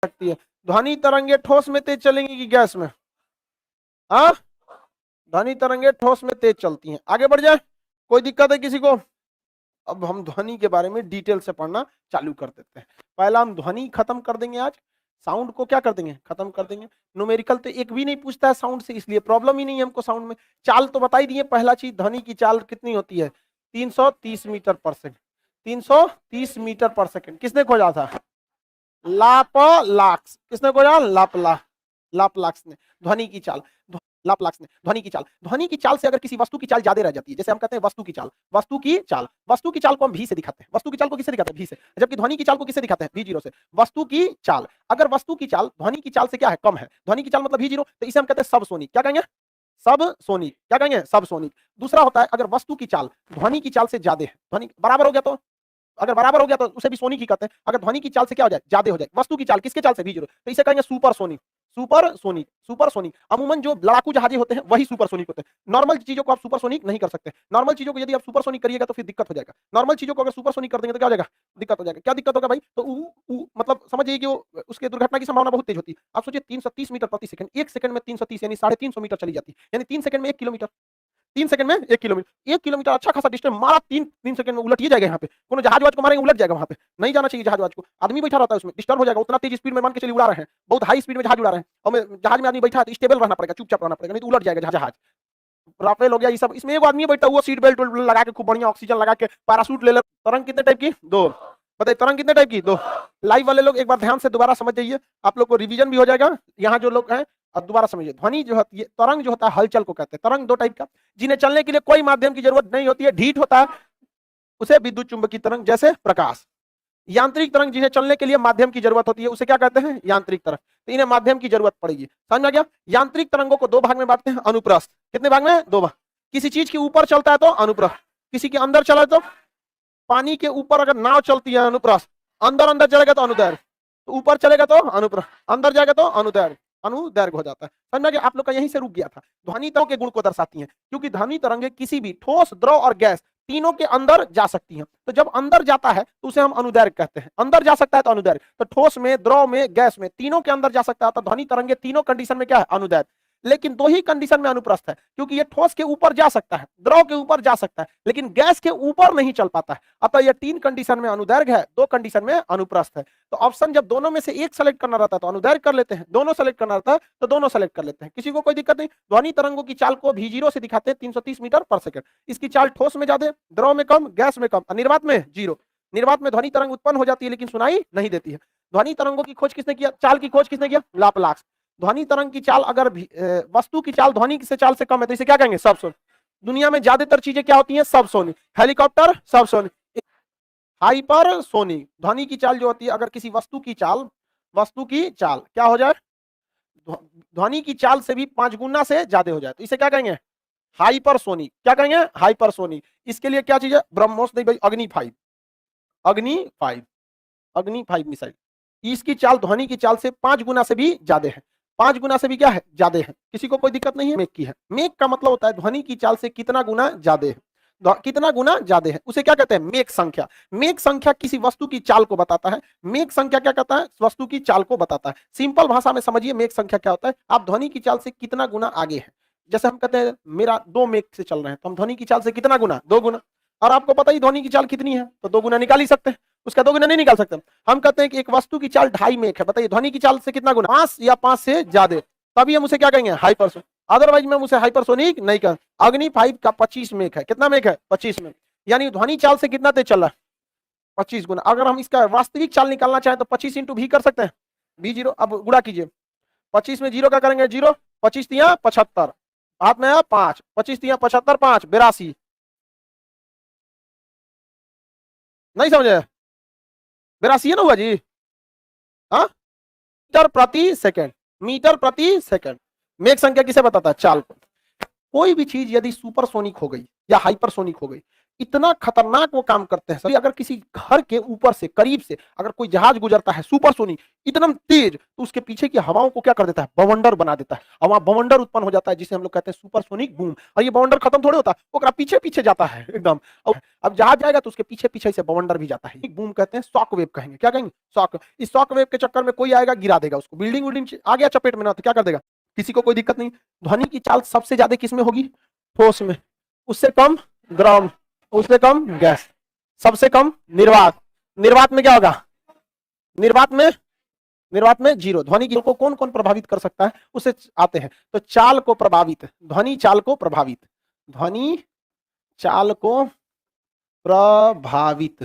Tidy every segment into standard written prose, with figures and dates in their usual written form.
सकती है। ध्वनि तरंगे ठोस में तेज चलेंगी कि गैस में? हाँ, ध्वनि तरंगे ठोस में तेज चलती हैं। आगे बढ़ जाए, कोई दिक्कत है किसी को? अब हम ध्वनि के बारे में डिटेल से पढ़ना चालू कर देते हैं। पहला हम ध्वनि खत्म कर देंगे आज, साउंड को क्या कर देंगे? खत्म कर देंगे। न्यूमेरिकल तो एक भी नहीं पूछता है साउंड से, इसलिए प्रॉब्लम ही नहीं है हमको साउंड में। चाल तो बता ही दिए, पहला चीज ध्वनि की चाल कितनी होती है? 330 मीटर पर सेकंड। 330 मीटर पर सेकंड किसने खोजा था? लाप्लास। किसने खोजा? लाप्लास ने ध्वनि की चाल। लाप्लास ने ध्वनि की चाल। ध्वनि की चाल से अगर किसी वस्तु की चाल ज्यादा रह जाती है, जैसे हम कहते हैं वस्तु की चाल, वस्तु की चाल, वस्तु की चाल को हम भी से दिखाते हैं। वस्तु की चाल को किससे दिखाते हैं? भी से। जबकि ध्वनि की चाल को किससे दिखाते हैं? भी जीरो से। वस्तु की चाल, अगर वस्तु की चाल ध्वनि की चाल से क्या है? कम है। ध्वनि की चाल मतलब भी जीरो, तो इसे हम कहते हैं सब सोनिक। क्या कहेंगे? सब सोनिक। क्या कहेंगे? सब सोनिक। दूसरा होता है अगर वस्तु की चाल ध्वनि की चाल से ज्यादा है, ध्वनि बराबर हो गया तो, अगर बराबर हो गया तो उसे भी सोनिक ही कहते हैं। अगर ध्वनि की चाल से क्या हो जाए? ज्यादा हो जाए, वस्तु की चाल किसके चाल से? भी जीरो, तो इसे कहेंगे super sonic. Super sonic. Super sonic. अमूमन जो लड़ाकू जहाजें होते हैं वही सुपर सोनिक होते हैं। नॉर्मल चीजों को आप सुपर सोनिक नहीं कर सकते। नॉर्मल चीजों को यदि आप सुपर सोनिक करिएगा तो फिर दिक्कत हो जाएगा। नॉर्मल चीजों को अगर सुपर सोनिक कर देंगे तो क्या हो जाएगा? दिक्कत हो जाएगा। क्या दिक्कत होगा भाई? तो मतलब समझिए कि उसके दुर्घटना की संभावना बहुत तेज होती है। आप सोचिए 330 मीटर प्रति सेकंड, एक सेकंड में 330 यानी 350 मीटर चली जाती है, यानी 3 सेकंड में 1 किलोमीटर। 3 सेकंड में 1 किलोमीटर। 1 किलोमीटर अच्छा खासा डिस्टेंस मारा, 3 सेकंड में उलट ही जाएगा। यहाँ पे कोनो जहाज वाज को मारेंगे उलट जाएगा। वहां पे नहीं जाना चाहिए जहाज वाज को, आदमी बैठा रहता है उसमें, डिस्टर्ब हो जाएगा। उतना तेज स्पीड में मान के चलिए उड़ा रहे हैं, बहुत हाई स्पीड में जहाज उड़ा रहे हैं, और जहाज में आदमी बैठा है तो स्टेबल रहना पड़ेगा, चुपचाप रहना पड़ेगा, नहीं तो उलट जाएगा जहाज। राफेल हो गया ये सब, इसमें एक आदमी बैठा हुआ सीट बेल्ट लगा के खूब बढ़िया ऑक्सीजन लगा के पैराशूट ले ले। तरंग कितने टाइप की? 2। बताइए तरंग कितने टाइप की? 2। लाइव वाले लोग एक बार ध्यान से दोबारा समझ जाइए, आप लोग को रिवीजन भी हो जाएगा। यहाँ जो लोग हैं अब दोबारा समझिए, ध्वनि जो होती है, तरंग जो होता है हलचल को कहते हैं। तरंग 2 टाइप का, जिन्हें चलने के लिए कोई माध्यम की जरूरत नहीं होती है, ढीठ होता है, उसे विद्युत चुंबकीय तरंग, जैसे प्रकाश। यांत्रिक तरंग जिन्हें चलने के लिए माध्यम की जरूरत होती है उसे क्या कहते हैं? यांत्रिक तरंग। तो इन्हें माध्यम की जरूरत पड़ेगी। समझ में आ गया? यांत्रिक तरंगों को 2 भाग में बांटते हैं, अनुप्रस्थ। कितने भाग में? 2 भाग। किसी चीज के ऊपर चलता है तो अनुप्रस्थ, किसी के अंदर चला तो, पानी के ऊपर अगर नाव चलती है अनुप्रस्थ, अंदर अंदर चलेगा तो अनुदैर्घ्य, तो ऊपर चलेगा तो अनुप्रस्थ, अंदर जाएगा तो अनुदैर्घ्य, अनुदैर्घ्य हो जाता है। समझ में आ गया? आप लोग का यहीं से रुक गया था। ध्वनि तरंग के गुण को दर्शाती हैं, क्योंकि ध्वनि तरंगे किसी भी ठोस, द्रव और गैस तीनों के अंदर जा सकती हैं। तो जब अंदर जाता है तो उसे हम अनुदैर्घ्य कहते हैं। अंदर जा सकता है तो अनुदैर्घ्य, तो ठोस में, द्रव में, गैस में, तीनों के अंदर जा सकता है तो ध्वनि तरंगे तीनों कंडीशन में क्या है? अनुदैर्घ्य। लेकिन 2 ही कंडीशन में अनुप्रस्थ है, क्योंकि ये ठोस के ऊपर जा सकता है, द्रव के ऊपर जा सकता है, लेकिन गैस के ऊपर नहीं चल पाता है। अतः ये 3 कंडीशन में अनुदैर्घ्य है, 2 कंडीशन में अनुप्रस्थ है। तो ऑप्शन जब दोनों में से एक सेलेक्ट करना रहता है तो अनुदैर्घ्य कर लेते हैं, दोनों सेलेक्ट करना रहता है तो दोनों सेलेक्ट कर लेते हैं। किसी को कोई दिक्कत नहीं। ध्वनि तरंगों की चाल को V0 से दिखाते हैं, 330 मीटर पर सेकंड। इसकी चाल ठोस में ज्यादा, द्रव में कम, गैस में कम, निर्वात में 0। निर्वात में ध्वनि तरंग उत्पन्न हो जाती है लेकिन सुनाई नहीं देती है। ध्वनि तरंगों की खोज किसने किया? चाल की खोज किसने किया? लाप्लास। ध्वनि तरंग की चाल अगर वस्तु की चाल ध्वनि से चाल से कम है तो इसे क्या कहेंगे? सबसोनिक। दुनिया में ज्यादातर चीजें क्या होती हैं? सबसोनिक। Helicopter subsonic, hypersonic. ध्वनि की चाल जो होती है अगर किसी वस्तु की चाल क्या हो जाए? ध्वनि की चाल से भी 5 गुना से ज्यादा हो जाए तो इसे क्या कहेंगे? हाइपरसोनिक। क्या कहेंगे? हाइपरसोनिक। इसके लिए क्या चीज है? ब्रह्मोस नहीं भाई, अग्नि 5। अग्नि 5 मिसाइल, इसकी चाल ध्वनि की चाल से 5 गुना से भी ज्यादा है। 5 गुना से भी क्या है? ज्यादा है। किसी को कोई दिक्कत नहीं है? मेक की है। मेक का मतलब होता है ध्वनि की चाल से कितना गुना ज्यादा है, कितना गुना ज्यादा है, उसे क्या कहते हैं? मेक संख्या। मेक संख्या किसी वस्तु की चाल को बताता है। मेक संख्या क्या कहता है? वस्तु की चाल को बताता है। सिंपल भाषा में समझिए मेक संख्या क्या होता है? आप ध्वनि की चाल से कितना गुना आगे है। जैसे हम कहते हैं मेरा 2 मेक से चल रहे हैं तो हम ध्वनि की चाल से कितना गुना? 2 गुना। और आपको पता ही ध्वनि की चाल कितनी है तो 2 गुना निकाल ही सकते हैं, उसका 2 गुना नहीं निकाल सकते। हम कहते हैं कि एक वस्तु की चाल 2.5 मेक है, बताइए ध्वनि की चाल से कितना गुना? 5 या 5 से ज्यादा, तभी हम उसे क्या कहेंगे? हाइपरसोनिक। अदरवाइज में उसे हाइपरसोनिक नहीं कहें। अग्नि 5 का 25 मेक है। कितना मेक है? 25 मेक, यानी ध्वनि चाल से कितना तेज चल रहा है? 25 गुना। अगर हम इसका वास्तविक चाल निकालना चाहें तो 25 इंटू भी कर सकते हैं, V0। अब गुणा कीजिए, 25 में 0 का करेंगे 0, 25 तिया 75, हाथ में 5, 25 तिया 75, 5 82। नहीं समझे? 82 है ना हुआ जी? हाँ, मीटर प्रति सेकंड। मीटर प्रति सेकंड। मेक संख्या किसे बताता है? चाल को। कोई भी चीज यदि सुपरसोनिक हो गई या हाइपरसोनिक हो गई, इतना खतरनाक वो काम करते हैं सर। अगर किसी घर के ऊपर से करीब से अगर कोई जहाज गुजरता है सुपरसोनिक इतना तेज, तो उसके पीछे की हवाओं को क्या कर देता है, बवंडर बना देता है, और वहां बवंडर उत्पन्न हो जाता है जिसे हम लोग कहते हैं सुपरसोनिक बूम। और ये बवंडर खत्म थोड़े होता है, वो पीछे पीछे जाता है एकदम। अब जहाज जाएगा तो उसके पीछे पीछे से बवंडर भी जाता है। बूम कहते हैं, शॉक वेव कहेंगे, क्या कहेंगे, शॉक। इस शॉक वेव के चक्कर में कोई आएगा गिरा देगा उसको, बिल्डिंग विल्डिंग आ गया चपेट में ना, तो क्या कर देगा, किसी को कोई दिक्कत नहीं। ध्वनि की चाल सबसे ज्यादा किस में होगी, ठोस में, उससे कम द्रव, उससे कम गैस, सबसे कम निर्वात। निर्वात में क्या होगा, निर्वात में जीरो। ध्वनि की को कौन कौन प्रभावित कर सकता है उसे आते हैं। तो चाल को प्रभावित, ध्वनि चाल को प्रभावित, ध्वनि चाल को प्रभावित,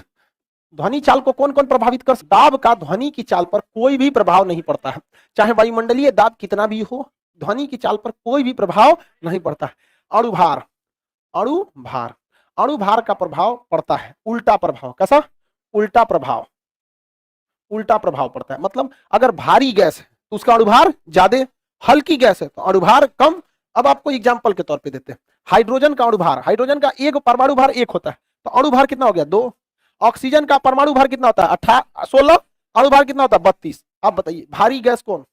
ध्वनि चाल को कौन कौन प्रभावित कर, दाब का ध्वनि की चाल पर कोई भी प्रभाव नहीं पड़ता है, चाहे वायुमंडलीय दाब कितना भी हो, ध्वनि की चाल पर कोई भी प्रभाव नहीं पड़ता है। अणुभार, अणुभार, अणुभार का प्रभाव पड़ता है, उल्टा प्रभाव, कैसा, उल्टा प्रभाव, उल्टा प्रभाव पड़ता है। मतलब अगर भारी गैस है तो उसका अणुभार ज्यादा, हल्की गैस है तो अणुभार कम। अब आपको एग्जांपल के तौर पे देते हैं, हाइड्रोजन का अणुभार, हाइड्रोजन का एक परमाणु भार 1 होता है, तो अणुभार कितना हो गया 2। ऑक्सीजन का परमाणु भार कितना होता है 16, अणुभार कितना होता है 32। आप बताइए भारी गैस कौन,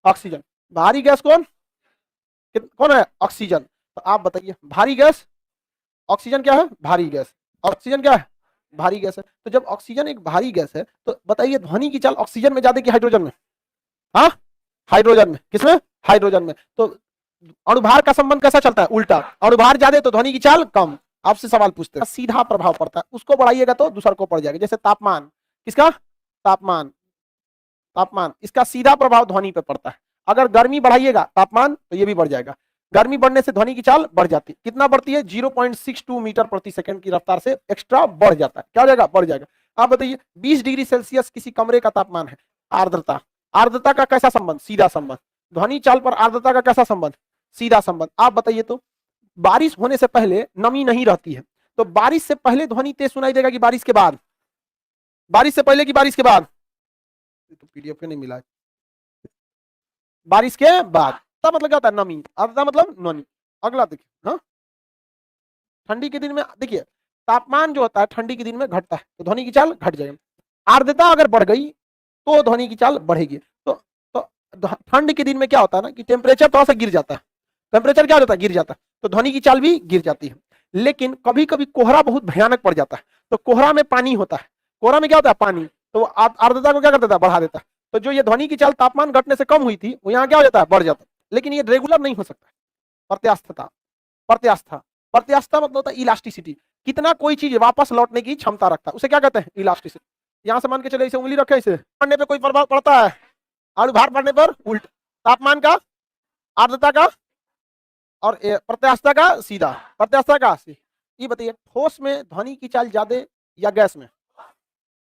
ऑक्सीजन। भारी गैस कौन कौन है, ऑक्सीजन। तो आप बताइए भारी गैस, ऑक्सीजन क्या है, भारी गैस, ऑक्सीजन क्या है, भारी गैस है। तो जब ऑक्सीजन एक भारी गैस है तो बताइए ध्वनि की चाल ऑक्सीजन में ज्यादा कि हाइड्रोजन में, हाँ हाइड्रोजन में, किसमें, हाइड्रोजन में। तो अणुभार का संबंध कैसा चलता है, उल्टा, अणुभार ज्यादा तो ध्वनि की चाल कम। आपसे सवाल पूछते हैं, सीधा प्रभाव पड़ता है, उसको बढ़ाइएगा तो दूसरा को पड़ जाएगा। जैसे तापमान, किसका, तापमान, तापमान, इसका सीधा प्रभाव ध्वनि पे पड़ता है। अगर गर्मी बढ़ाइएगा तापमान तो ये भी बढ़ जाएगा। गर्मी बढ़ने से ध्वनि की चाल बढ़ जाती है, कितना बढ़ती है, 0.62 मीटर प्रति सेकंड की रफ्तार से एक्स्ट्रा बढ़ जाता है। क्या हो जाएगा, बढ़ जाएगा। आप बताइए 20 डिग्री सेल्सियस किसी कमरे का तापमान है, आर्द्रता, आर्द्रता का कैसा संबंध, सीधा संबंध। ध्वनि चाल पर आर्द्रता का कैसा संबंध, सीधा संबंध। आप बताइए तो बारिश होने से पहले नमी नहीं रहती है, तो बारिश से पहले ध्वनि तेज सुनाई देगा कि बारिश के बाद, बारिश से पहले कि बारिश के बाद, तो पीडीएफ नहीं मिला है, बारिश के बाद। तब मतलब क्या होता है, नमी, आर्द्रता मतलब नमी। अगला देखिए, हाँ ठंडी के दिन में देखिए तापमान जो होता है ठंडी के दिन में घटता है तो ध्वनि की चाल घट जाएगी। आर्द्रता अगर बढ़ गई तो ध्वनि की चाल बढ़ेगी। तो ठंड के दिन में क्या होता है ना कि टेम्परेचर थोड़ा सा गिर जाता है, टेम्परेचर क्या हो जाता है, गिर जाता है, तो ध्वनि की चाल भी गिर जाती है। लेकिन कभी कभी कोहरा बहुत भयानक पड़ जाता है, तो कोहरा में पानी होता है, कोहरा में क्या होता है, पानी, तो आर्द्रता को क्या कर देता है, बढ़ा देता है। तो जो ये ध्वनि की चाल तापमान घटने से कम हुई थी वो यहाँ क्या हो जाता है, बढ़ जाता है। लेकिन ये रेगुलर नहीं हो सकता। प्रत्यास्थता, प्रत्यास्था, प्रत्यास्था मतलब होता है इलास्टिसिटी, कितना कोई चीज वापस लौटने की क्षमता रखता है, उसे क्या कहते हैं, इलास्टिसिटी। यहां से मान के चले इसे उंगली रखे, इसे पढ़ने पे कोई प्रभाव पड़ता है, अणुभार बढ़ने पर उल्ट, तापमान का, आर्द्रता का और प्रत्यास्था का सीधा, प्रत्यास्था का सीधा। ये बताइए ठोस में ध्वनि की चाल ज्यादा या गैस में,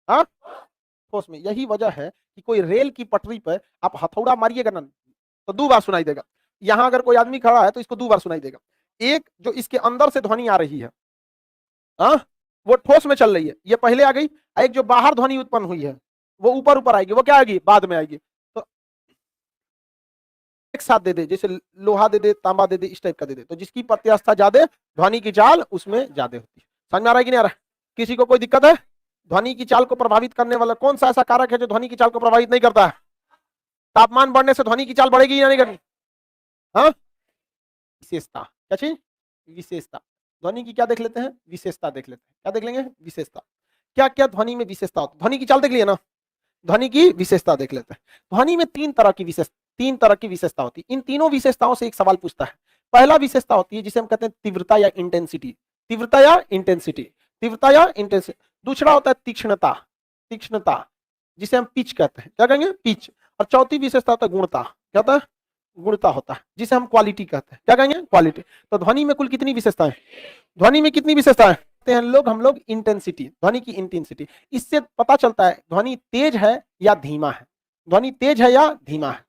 हाँ ठोस में। यही वजह है कि कोई रेल की पटरी पर आप हथौड़ा मारिएगा ना तो 2 बार सुनाई देगा। यहां अगर कोई आदमी खड़ा है तो इसको 2 बार सुनाई देगा। एक जो इसके अंदर से ध्वनि आ रही है, हाँ वो ठोस में चल रही है, ये पहले आ गई। एक जो बाहर ध्वनि उत्पन्न हुई है वो ऊपर ऊपर आएगी, वो क्या आएगी, बाद में आएगी। तो एक साथ दे दे, जैसे लोहा दे दे, तांबा दे दे, इस टाइप का दे दे, तो जिसकी प्रत्यास्था ज्यादा ध्वनि की चाल उसमें ज्यादा होती है। समझ में आ रहा है कि नहीं आ रहा है, किसी को कोई दिक्कत है। ध्वनि की चाल को प्रभावित करने वाला कौन सा ऐसा कारक है जो ध्वनि की चाल को प्रभावित नहीं करता है, तापमान बढ़ने से ध्वनि की चाल बढ़ेगी या नहीं करनी, हाँ विशेषता, क्या चीज, विशेषता। ध्वनि की क्या देख लेते हैं, विशेषता देख लेते हैं। क्या देख लेंगे, विशेषता। क्या क्या ध्वनि में विशेषता होती है, ध्वनि की चाल देख लिया ना, ध्वनि की विशेषता देख लेते हैं। ध्वनि में 3 तरह की विशेषता होती है। इन तीनों विशेषताओं से एक सवाल पूछता है। पहला विशेषता होती है जिसे हम कहते हैं तीव्रता या इंटेंसिटी, तीव्रता या इंटेंसिटी, तीव्रता या इंटेंसिटी। दूसरा होता है तीक्ष्णता, तीक्ष्णता जिसे हम पिच कहते हैं, क्या कहेंगे, पिच। और चौथी विशेषता होता है गुणता, क्या होता है, गुणता होता है, जिसे हम क्वालिटी कहते हैं, क्या कहेंगे, क्वालिटी। तो ध्वनि में कुल कितनी विशेषताएं, ध्वनि में कितनी विशेषताएं हैं हम लोग इंटेंसिटी, ध्वनि की इंटेंसिटी। इससे पता चलता है ध्वनि तेज है या धीमा है, ध्वनि तेज है या धीमा है,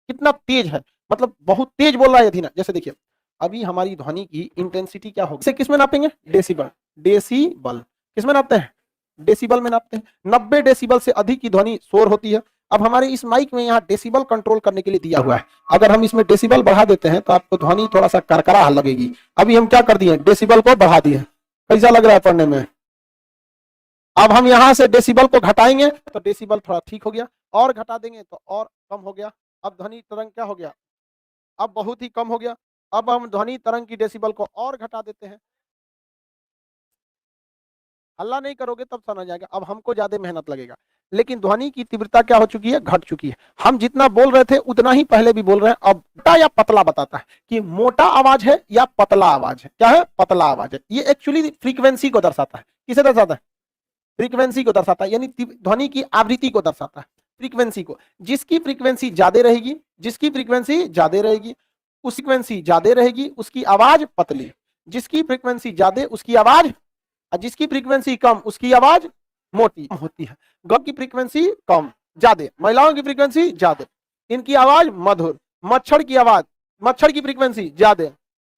कितना तेज है, मतलब बहुत तेज बोल रहा है या धीमा। जैसे देखिए अभी हमारी ध्वनि की इंटेंसिटी क्या होगी, किस में नापेंगे, डेसिबल, डेसिबल किस में नापते हैं, डेसिबल में नापते हैं। 90 डेसिबल से अधिक की ध्वनि शोर होती है। अब हमारे इस माइक में यहाँ डेसिबल कंट्रोल करने के लिए दिया हुआ है, अगर हम इसमें डेसिबल बढ़ा देते हैं तो आपको ध्वनि थोड़ा सा करकरा लगेगी। अभी हम क्या कर दिए, डेसिबल को बढ़ा दिए, कैसा लग रहा है पढ़ने में? अब हम यहां से डेसिबल को घटाएंगे तो डेसिबल थोड़ा ठीक हो गया, और घटा देंगे तो और कम हो गया। अब ध्वनि तरंग क्या हो गया? अब बहुत ही कम हो गया। अब हम ध्वनि तरंग की डेसिबल को और घटा देते हैं। हल्ला नहीं करोगे तब समझ आएगा। अब हमको ज्यादा मेहनत लगेगा, लेकिन ध्वनि की तीव्रता क्या हो चुकी है? घट चुकी है। हम जितना बोल रहे थे उतना ही पहले भी बोल रहे हैं। अब मोटा या पतला बताता है कि मोटा आवाज है या पतला आवाज है। क्या है? पतला आवाज है। ये एक्चुअली फ्रीक्वेंसी को दर्शाता है। किसे दर्शाता है? फ्रीक्वेंसी को दर्शाता है, यानी ध्वनि की आवृत्ति को दर्शाता है। फ्रीक्वेंसी को, जिसकी फ्रीक्वेंसी ज्यादा रहेगी, जिसकी फ्रीक्वेंसी ज्यादा रहेगी, उस फ्रीक्वेंसी ज्यादा रहेगी उसकी आवाज पतली, जिसकी फ्रीक्वेंसी ज्यादा उसकी आवाज, और जिसकी फ्रीक्वेंसी कम उसकी आवाज मोटी होती है। ग की फ्रीक्वेंसी कम ज्यादा, महिलाओं की फ्रीक्वेंसी ज्यादा, इनकी आवाज मधुर। मच्छर की आवाज, मच्छर की फ्रीक्वेंसी ज्यादा,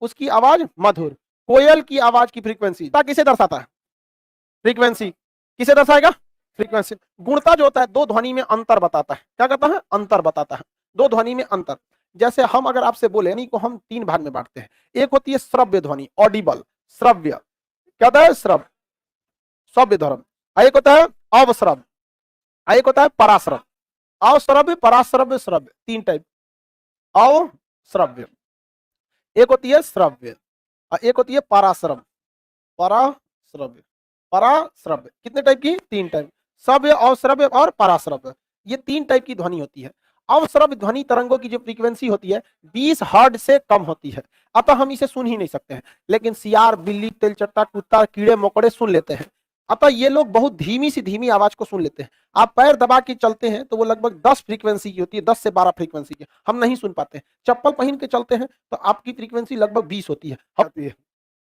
उसकी आवाज मधुर। कोयल की आवाज की फ्रीक्वेंसी किसे दर्शाता है? फ्रीक्वेंसी किसे दर्शाएगा? फ्रीक्वेंसी। गुणता जो होता है दो ध्वनि में अंतर बताता है। क्या कहता है? अंतर बताता है, दो ध्वनि में अंतर। जैसे हम अगर आपसे बोले, यानी को हम तीन भाग में बांटते हैं। एक होती है श्रव्य ध्वनि, ऑडिबल, श्रव्य, क्या होता है? श्रव्य, श्रव्य ध्वनि। एक होता है अवश्रव्य, एक होता है पराश्रव्य। अवश्रव्य, पराश्रव्य, श्रव्य, तीन टाइप। अवश्रव्य, एक होती है श्रव्य, एक होती है पराश्रव्य। पराश्रव्य, पराश्रव्य, कितने टाइप की? तीन टाइप। श्रव्य, अवश्रव्य और पराश्रव्य, ये तीन टाइप की ध्वनि होती है। अवश्रव्य ध्वनि तरंगों की जो फ्रीक्वेंसी होती है 20 हर्ट्ज से कम होती है, अतः हम इसे सुन ही नहीं सकते हैं। लेकिन सियार, बिल्ली, तेलचट्टा, कुत्ता, कीड़े मकोड़े सुन लेते हैं। अतः ये लोग बहुत धीमी सी धीमी आवाज को सुन लेते हैं। आप पैर दबा के चलते हैं तो वो लगभग 10 फ्रीक्वेंसी की होती है, 10 से 12 फ्रीक्वेंसी की, हम नहीं सुन पाते हैं। चप्पल पहन के चलते हैं तो आपकी फ्रीक्वेंसी लगभग 20 होती है,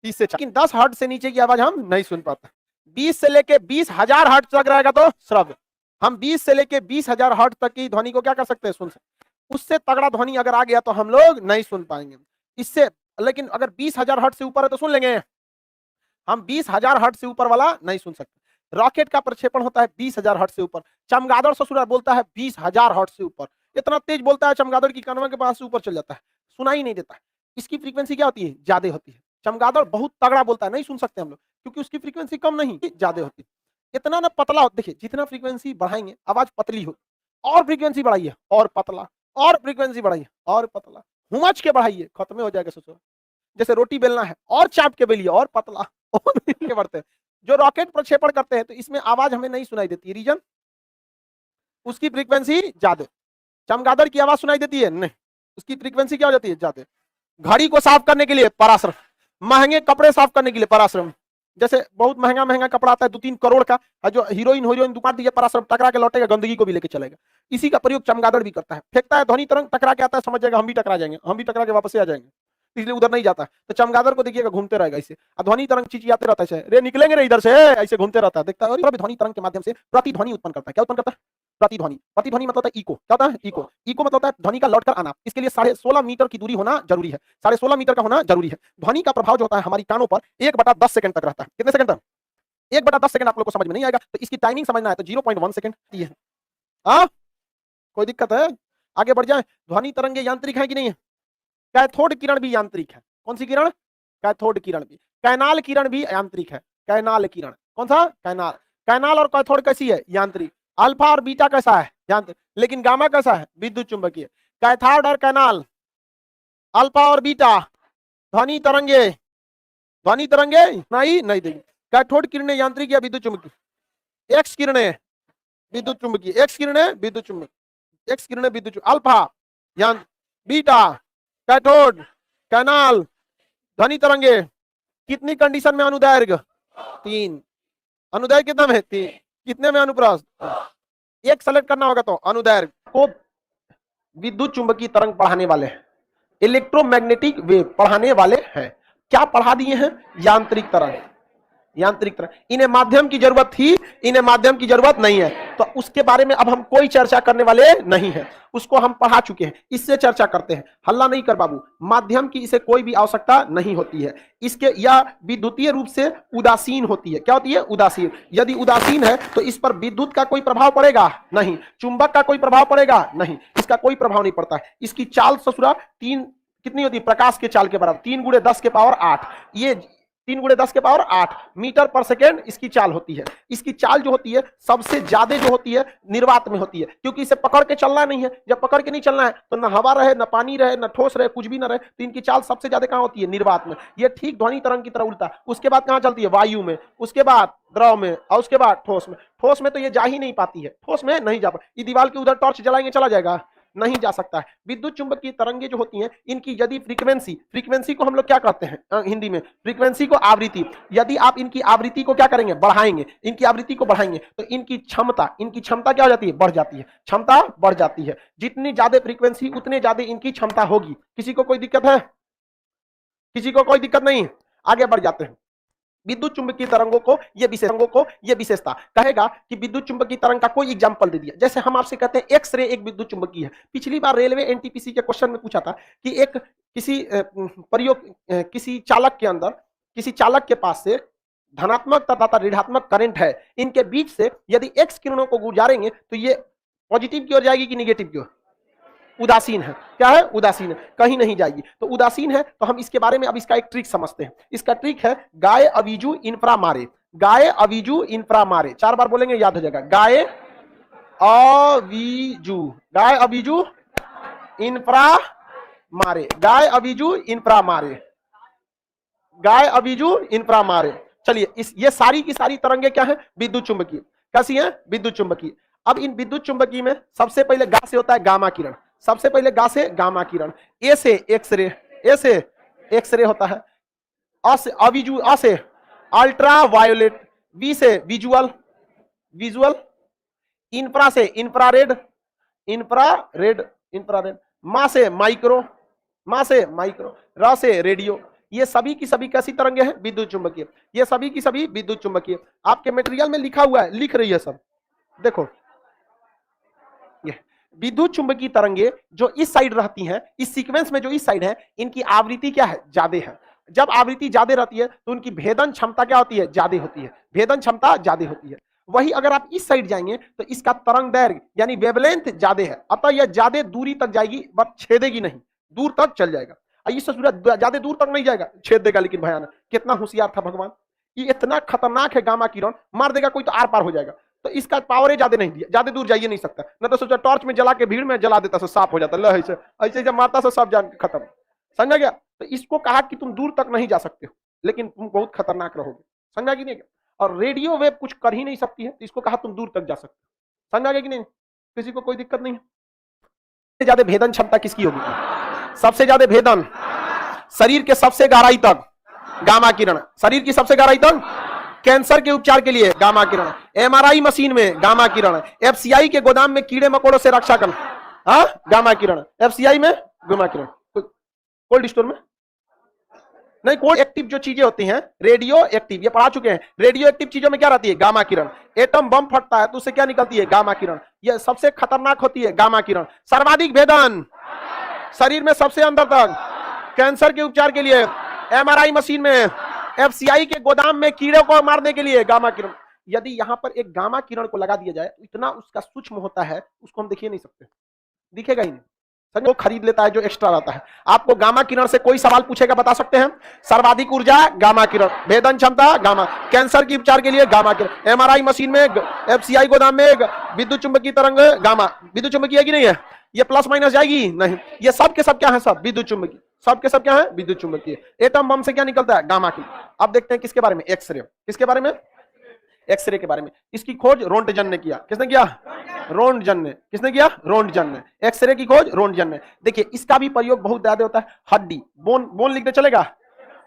30 से, लेकिन 10 हर्ट्ज से नीचे की आवाज हम नहीं सुन पाते। 20 से लेके 20,000 हर्ट्ज तक रहेगा तो श्रव्य। हम 20 से लेके 20,000 हर्ट्ज तक की ध्वनि को क्या कर सकते हैं? सुन सकते। उससे तगड़ा ध्वनि अगर आ गया तो हम लोग नहीं सुन पाएंगे इससे। लेकिन अगर 20,000 हर्ट्ज से ऊपर है तो सुन लेंगे। हम 20,000 हर्ट्ज से ऊपर वाला नहीं सुन सकते। रॉकेट का प्रक्षेपण होता है 20,000 हर्ट्ज से ऊपर। चमगादड़ ससुरा बोलता है 20,000 हर्ट्ज से ऊपर। इतना तेज बोलता है चमगादड़ की कानवा के पास से ऊपर चल जाता है, सुनाई नहीं देता है। इसकी फ्रीक्वेंसी क्या होती है? ज्यादा होती है। चमगादड़ बहुत तगड़ा बोलता है, नहीं सुन सकते हम लोग, क्योंकि उसकी फ्रीक्वेंसी कम नहीं, ज्यादा होती है। इतना ना पतला हो, देखिए जितना फ्रीक्वेंसी बढ़ाएंगे आवाज पतली हो, और फ्रीक्वेंसी बढ़ाइए और पतला, और फ्रीक्वेंसी बढ़ाइए और पतला, हुमच के बढ़ाइए खत्म हो जाएगा ससुरा। जैसे रोटी बेलना है और चाप के बेलिए और पतला, और के बढ़ते हैं। जो रॉकेट प्रक्षेपण करते हैं तो इसमें आवाज हमें नहीं सुनाई देती, रीजन उसकी फ्रीक्वेंसी ज्यादा। चमगादड़ की आवाज सुनाई देती है? नहीं, उसकी फ्रीक्वेंसी क्या हो जाती है? ज्यादा। घड़ी को साफ करने के लिए पराश्रम, महंगे कपड़े साफ करने के लिए पराश्रम। जैसे बहुत महंगा महंगा कपड़ा आता है 2-3 करोड़ का, जो हीरोइन दुकान दीजिए पराश्रम, टकरा के लौटेगा, गंदगी को भी लेके चलेगा। इसी का प्रयोग चमगादड़ भी करता है। फेंकता है ध्वनि तरंग, टकरा के आता है, समझ जाएगा हम भी टकरा जाएंगे, हम भी टकरा के वापस आ जाएंगे, इसलिए उधर नहीं जाता है। तो चमगादड़ को देखिएगा घूमते रहेगा ऐसे, ध्वनि तरंग चिचियाते रहता है, रे निकलेंगे रे इधर से, ऐसे घूमते रहता है, देखता है। और ध्वनि तरंग के माध्यम से प्रतिध्वनि उत्पन्न करता है। क्या उत्पन्न करता है? प्रतिध्वनि। प्रतिध्वनि मतलब होता है इको। क्या होता है? इको। इको मतलब होता है ध्वनि का लौटकर आना। इसके लिए 16.5 मीटर की दूरी होना जरूरी है, 16.5 मीटर का होना जरूरी है। ध्वनि का प्रभाव जो होता है हमारी कानों पर 1/10 सेकंड तक रहता है। कितने सेकंड तक? 1/10 सेकंड। आप लोग को समझ में नहीं आएगा तो इसकी टाइमिंग समझना है तो 0.1 सेकंड है। हाँ, कोई दिक्कत है? आगे बढ़ जाए। ध्वनि तरंगे यांत्रिक है कि नहीं है? कैथोड किरण भी यांत्रिक है। कौन सी किरण? कैथोड किरण भी। कैनाल किरण भी यांत्रिक है। कैनाल किरण, कौन सा? कैनाल। कैनाल और कैथोड कैसी है? यांत्रिक। अल्फा और बीटा कैसा है? यांत्रिक। लेकिन गामा कैसा है? विद्युत चुंबकीय। कैथोड और कैनाल, अल्फा और बीटा, ध्वनि तरंगे, ध्वनि तरंगे नहीं देंगे। कैथोड किरणें यांत्रिक या विद्युत चुंबकीय? एक्स किरणें विद्युत चुंबकीय, एक्स किरणें विद्युत चुंबकीय, एक्स किरणें विद्युत, अल्फा यांत्रिक, बीटा कैथोड, कैनाल, ध्वनि तरंगे। कितनी कंडीशन में अनुदैर्घ्य? 3। अनुदैर्घ्य कितना में? 3। कितने में अनुप्रस्थ? एक सेलेक्ट करना होगा तो अनुदैर्घ्य को विद्युत चुंबकीय तरंग पढ़ाने वाले हैं, इलेक्ट्रोमैग्नेटिक वेव पढ़ाने वाले हैं। क्या पढ़ा दिए हैं? यांत्रिक तरंग। यांत्रिक तरंग, इन्हें माध्यम की जरूरत थी, इन्हें माध्यम की जरूरत नहीं है, तो उसके बारे में अब हम कोई चर्चा करने वाले नहीं है, उसको हम पढ़ा चुके हैं। इससे चर्चा करते हैं। हल्ला नहीं कर बाबू, माध्यम की इसे कोई भी आवश्यकता नहीं होती है। इसके यह विद्युतीय रूप से उदासीन होती है। क्या होती है? उदासीन। यदि उदासीन है तो इस पर विद्युत का कोई प्रभाव पड़ेगा नहीं, चुंबक का कोई प्रभाव पड़ेगा नहीं, इसका कोई प्रभाव नहीं पड़ता है। इसकी चाल ससुरा 3 कितनी होती है? प्रकाश के चाल के बराबर, 3 × 10⁸ ये 3 × 10⁸ मीटर पर सेकेंड इसकी चाल होती है। इसकी चाल जो होती है सबसे ज्यादा जो होती है निर्वात में होती है, क्योंकि इसे पकड़ के चलना नहीं है। जब पकड़ के नहीं चलना है तो न हवा रहे, न पानी रहे, न ठोस रहे, कुछ भी न रहे, तो इनकी चाल सबसे ज्यादा कहां होती है? निर्वात में। ये ठीक ध्वनि तरंग की तरह उल्टा। उसके बाद कहां चलती है? वायु में, उसके बाद द्रव में, और उसके बाद ठोस में। ठोस में तो ये जा ही नहीं पाती है, ठोस में नहीं जा पाती। ये दीवार के उधर टॉर्च जलाएंगे चला जाएगा? नहीं जा सकता है। विद्युत चुंबकीय तरंगे जो होती हैं इनकी यदि फ्रीक्वेंसी को हम लोग क्या कहते हैं हिंदी में? फ्रीक्वेंसी को आवृत्ति। यदि आप इनकी आवृत्ति को क्या करेंगे? बढ़ाएंगे। इनकी आवृत्ति को बढ़ाएंगे तो इनकी क्षमता क्या हो जाती है? बढ़ जाती है। क्षमता बढ़ जाती है। जितनी ज्यादा फ्रीक्वेंसी उतने ज्यादा इनकी क्षमता होगी। किसी को कोई दिक्कत है? किसी को कोई दिक्कत नहीं? आगे बढ़ जाते हैं। विद्युत चुंबकीय तरंगों को ये विशेषता कहेगा कि विद्युत चुंबकीय तरंग का कोई एग्जांपल दे दिया। जैसे हम आपसे कहते हैं एक्स रे एक विद्युत चुंबकीय है। पिछली बार रेलवे एनटीपीसी के क्वेश्चन में पूछा था कि एक किसी चालक के पास से धनात्मक तथा ऋणात्मक करंट है, इनके बीच से यदि एक्स किरणों को गुजारेंगे तो ये पॉजिटिव की ओर जाएगी कि निगेटिव की ओर? उदासीन है। क्या है? उदासीन है, कहीं नहीं जाएगी। तो उदासीन है तो हम इसके बारे में अब इसका एक ट्रिक समझते हैं। इसका ट्रिक है गाय अवीजू इंफ्रा मारे। गाय अवीजू इंफ्रा मारे 4 बार बोलेंगे, याद हो जाएगा। गाय अवीजू, गाय अवीजू इंफ्रा मारे, गाय अवीजू इंफ्रा मारे, गाय अवीजू इंफ्रा मारे। चलिए ये सारी की सारी तरंगे क्या है? विद्युत चुंबकीय। कैसी है? विद्युत चुंबकीय। अब इन विद्युत चुंबकीय में सबसे पहले गा से होता है गामा किरण। सबसे पहले गा से गामा किरण, ए से एक्सरे, ए से एक्सरे होता है, अ से अविजु, अ से अल्ट्रा वायोलेट, बी से विजुअल, विजुअल, इंफ्रा से इंफ्रारेड, इंफ्रारेड, इंफ्रारेड, मा से माइक्रो, मा से माइक्रो, र से रेडियो। ये सभी की सभी कैसी तरंगे हैं? विद्युत चुंबकीय। ये सभी की सभी विद्युत चुंबकीय। आपके मटेरियल में लिखा हुआ है, लिख रही है सब, देखो। विद्युत चुंबकीय तरंगे जो इस साइड रहती हैं, इस सीक्वेंस में जो इस साइड है, इनकी आवृत्ति क्या है? ज्यादा है। जब आवृत्ति ज्यादा रहती है तो उनकी भेदन क्षमता क्या होती है? ज्यादा होती है। भेदन क्षमता ज्यादा होती है। वही अगर आप इस साइड जाएंगे तो इसका तरंग दैर्घ्य यानी वेवलेंथ ज्यादा है, अतः यह ज्यादा दूरी तक जाएगी, बस छेदेगी नहीं, दूर तक चल जाएगा। इससे ज्यादा दूर तक नहीं जाएगा, छेद देगा। लेकिन भयानक, कितना होशियार था भगवान। ये इतना खतरनाक है गामा किरण, मार देगा कोई तो आर पार हो जाएगा। तो इसका पावर ज्यादा नहीं दिया, ज्यादा दूर जाइए नहीं सकता। न तो सोचा टॉर्च में जला के भीड़ में जला देता, साफ हो जाता। ऐसे ऐसे जब मारता सब जान खत्म, समझा गया? तो इसको कहा कि तुम दूर तक नहीं जा सकते हो, लेकिन तुम बहुत खतरनाक रहोगे, समझा कि नहीं? और रेडियो वेव कुछ कर ही नहीं सकती है, तो इसको कहा तुम दूर तक जा सकते हो, समझा गया कि नहीं? किसी को कोई दिक्कत नहीं है? सबसे ज्यादा भेदन क्षमता किसकी होगी? सबसे ज्यादा भेदन शरीर के सबसे गहराई तक गामा किरण, शरीर की सबसे गहराई तक। कैंसर के उपचार के लिए गामा किरण, एमआरआई मशीन में गामा किरण, एफसीआई के गोदाम में कीड़े मकोड़ों से रक्षा करना, गामा किरण, एफसीआई में गामा किरण, कोल्ड स्टोर में नहीं। कोल्ड एक्टिव जो चीजें होती हैं रेडियो एक्टिव, ये पढ़ा चुके हैं। रेडियो एक्टिव चीजों में क्या रहती है? गामा किरण। एटम बम फटता है तो उससे क्या निकलती है? गामा किरण। ये सबसे खतरनाक होती है गामा किरण। सर्वाधिक भेदन शरीर में सबसे अंदर तक, कैंसर के उपचार के लिए एमआरआई मशीन में, एफसीआई के गोदाम में कीड़ों को मारने के लिए गामा किरण। यदि यहां पर एक गामा किरण को लगा दिया जाए तो इतना उसका सूक्ष्म होता है, उसको हम देखिए नहीं सकते, दिखेगा ही नहीं। वो खरीद लेता है जो एक्स्ट्रा रहता है। आपको गामा किरण से कोई सवाल पूछेगा, बता सकते हैं? सर्वाधिक ऊर्जा गामा किरण, भेदन क्षमता गामा, कैंसर के उपचार के लिए गामा किरण, एमआरआई मशीन में, एफसीआई गोदाम में, विद्युत चुंबकीय तरंग गामा। विद्युत चुंबकीय है कि नहीं है? ये प्लस माइनस जाएगी नहीं। ये सब के सब क्या है? सब विद्युत चुंबकीय। सब के सब क्या है? विद्युत चुंबकीय। एटम बम से क्या निकलता है? गामा की। अब देखते हैं किसके बारे में? एक्सरे। किसके बारे में? एक्सरे के बारे में। इसकी खोज रोंटजन ने किया। किसने किया? रोंटजन ने। किसने किया? रोंटजन ने। एक्सरे की खोज रोंटजन ने। देखिए इसका भी प्रयोग बहुत ज्यादा होता है। हड्डी, बोन लिख दे चलेगा?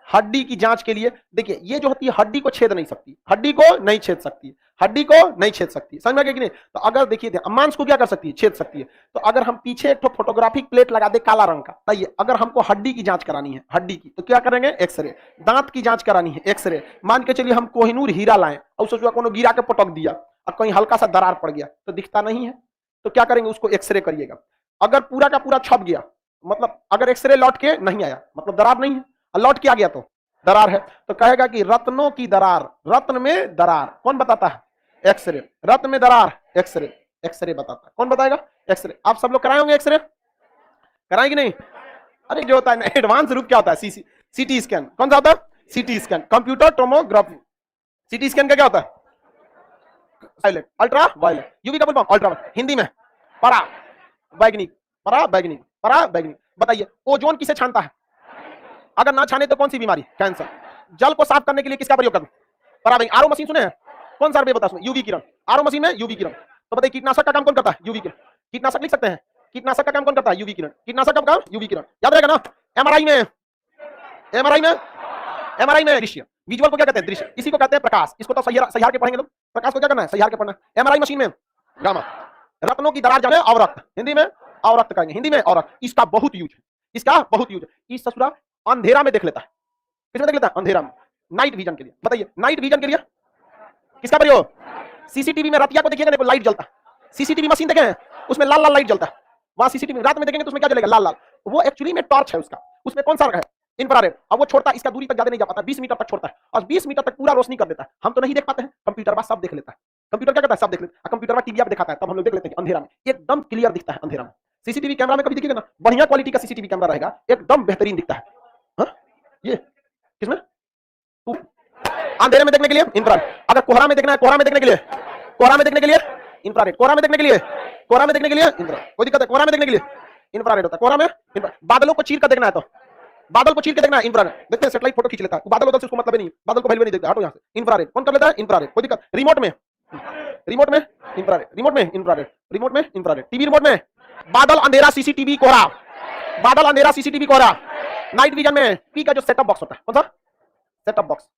हड्डी की जांच के लिए। देखिए ये जो होती है हड्डी को छेद नहीं सकती, हड्डी को नहीं छेद सकती, हड्डी को नहीं छेद सकती, समझ में गया कि नहीं? तो अगर देखिए मांस को क्या कर सकती है? छेद सकती है। तो अगर हम पीछे एक फोटोग्राफिक प्लेट लगा दे काला रंग का, बताइए अगर हमको हड्डी की जांच करानी है, हड्डी की, तो क्या करेंगे? एक्सरे। दांत की जांच करानी है, एक्सरे। मान के चलिए हम कोहिनूर हीरा लाएं और सोचो कोनो गिरा के पटक दिया और कहीं हल्का सा दरार पड़ गया तो दिखता नहीं है, तो क्या करेंगे? उसको एक्सरे करिएगा। अगर पूरा का पूरा छप गया, मतलब अगर एक्सरे लौट के नहीं आया, मतलब दरार नहीं है, लौट के आ गया तो दरार है, तो कहेगा कि रत्नों की दरार, रत्न में दरार। कौन बताता है? एक्सरे। रत्न में दरार, एक्सरे। एक्सरे बताता है। कौन बताएगा? एक्सरे। आप सब लोग कराए होंगे एक्सरे, कराएंगे नहीं? अरे जो होता है ना एडवांस रूप क्या होता है? CT scan. कौन सा होता है? CT scan, computer tomography. CT scan का क्या होता है? साइलेंट, अल्ट्रा वायलेट, यूवी का फुल फॉर्म अल्ट्रा, हिंदी में परा बैगनी, परा बैगनी, परा बैगनी। बताइए ओजोन किसे छानता है? अगर ना छाने तो कौन सी बीमारी? कैंसर। जल को साफ करने के लिए किसका प्रयोग करूं? परा बैगनी। आरओ मशीन सुने हैं? कौन सा बता उसमें? यूवी किरण। आरओ मशीन में यूवी किरण। तो बताइए कीटनाशक का काम कौन करता है? यूवी किरण। कीटनाशक लिख सकते हैं? कीटनाशक का काम कौन करता है? यूवी किरण। कीटनाशक का काम यूवी किरण, याद रहेगा ना? एमआरआई में, एमआरआई में, एमआरआई में दृश्य, विजुअल को क्या कहते हैं? दृश्य। इसी को कहते हैं प्रकाश। इसको तो सहियार के पढ़ेंगे लोग। प्रकाश को क्या करना है? सहियार के पढ़ना है। एमआरआई मशीन में गामा। रत्नों की दरार जाने अवरक्त, हिंदी में अवरक्त कहेंगे, हिंदी में अवरक्त। इसका बहुत यूज है, इसका बहुत यूज है। इस ससुरा अंधेरा में देख लेता है। किसमें देख लेता है? अंधेरा में, नाइट विजन के लिए। बताइए नाइट विजन के लिए किसका प्रयोग? सीसीटीवी में रातिया को देखिएगा, देखो लाइट जलता है। सीसीटीवी मशीन देखे हैं, उसमें लाल लाल लाइट जलता है। वहां सीसीटीवी रात में देखेंगे तो उसमें क्या जलेगा? लाल लाल। वो एक्चुअली में टॉर्च है उसका। उसमें कौन सा है? इंफ्रारेड। अब वो छोड़ता है, इसका दूरी तक ज्यादा नहीं जा पाता, 20 मीटर तक छोड़ता है और 20 मीटर तक पूरा रोशनी कर देता है। हम तो नहीं देख पाते हैं, कंप्यूटर बस सब देख लेता है। कंप्यूटर क्या करता है? सब देख लेता है। कंप्यूटर में टीवी आप दिखाता है, तब हम लोग देख लेते हैं अंधेरा में एकदम क्लियर दिखता है। अंधेरा में सीसीटीवी कैमरा में कभी देखिएगा ना, बढ़िया क्वालिटी का सीसीटीवी कैमरा रहेगा, एकदम बेहतरीन दिखता है। हाँ? ये किसमें? अंधेरे में देखने के लिए इंफ्रारेड। अगर कोहरा में देखना है, कोहरा में देखने के लिए, कोहरा में देखने के लिए इंफ्रारेड। कोहरा में देखने के लिए, कोहरा में देखने के लिए इंफ्रारेड। कोई दिक्कत है? कोहरा में देखने के लिए इंफ्रारेड होता है। कोहरा में बादलों को चीर कर देखना है तो बादल को चीर के देखना है, इंफ्रारेड। देखते हैं सेटेलाइट फोटो खींच लेता है, बादल होता है उसको मतलब नहीं, बादल को वैल्यू नहीं देखता। हटो यहां से। इंफ्रारेड कौन कर लेता है? इंफ्रारेड। कोई दिक्कत? रिमोट में, रिमोट में इंफ्रारेड, रिमोट में इंफ्रारेड, रिमोट में इंफ्रारेड। टीवी रिमोट में बादल अंधेरा सीसीटीवी कोहरा, बादल अंधेरा सीसीटीवी कोहरा। नाइट विजन में पी का जो सेटअप बॉक्स होता है, कौन सा? Setup box.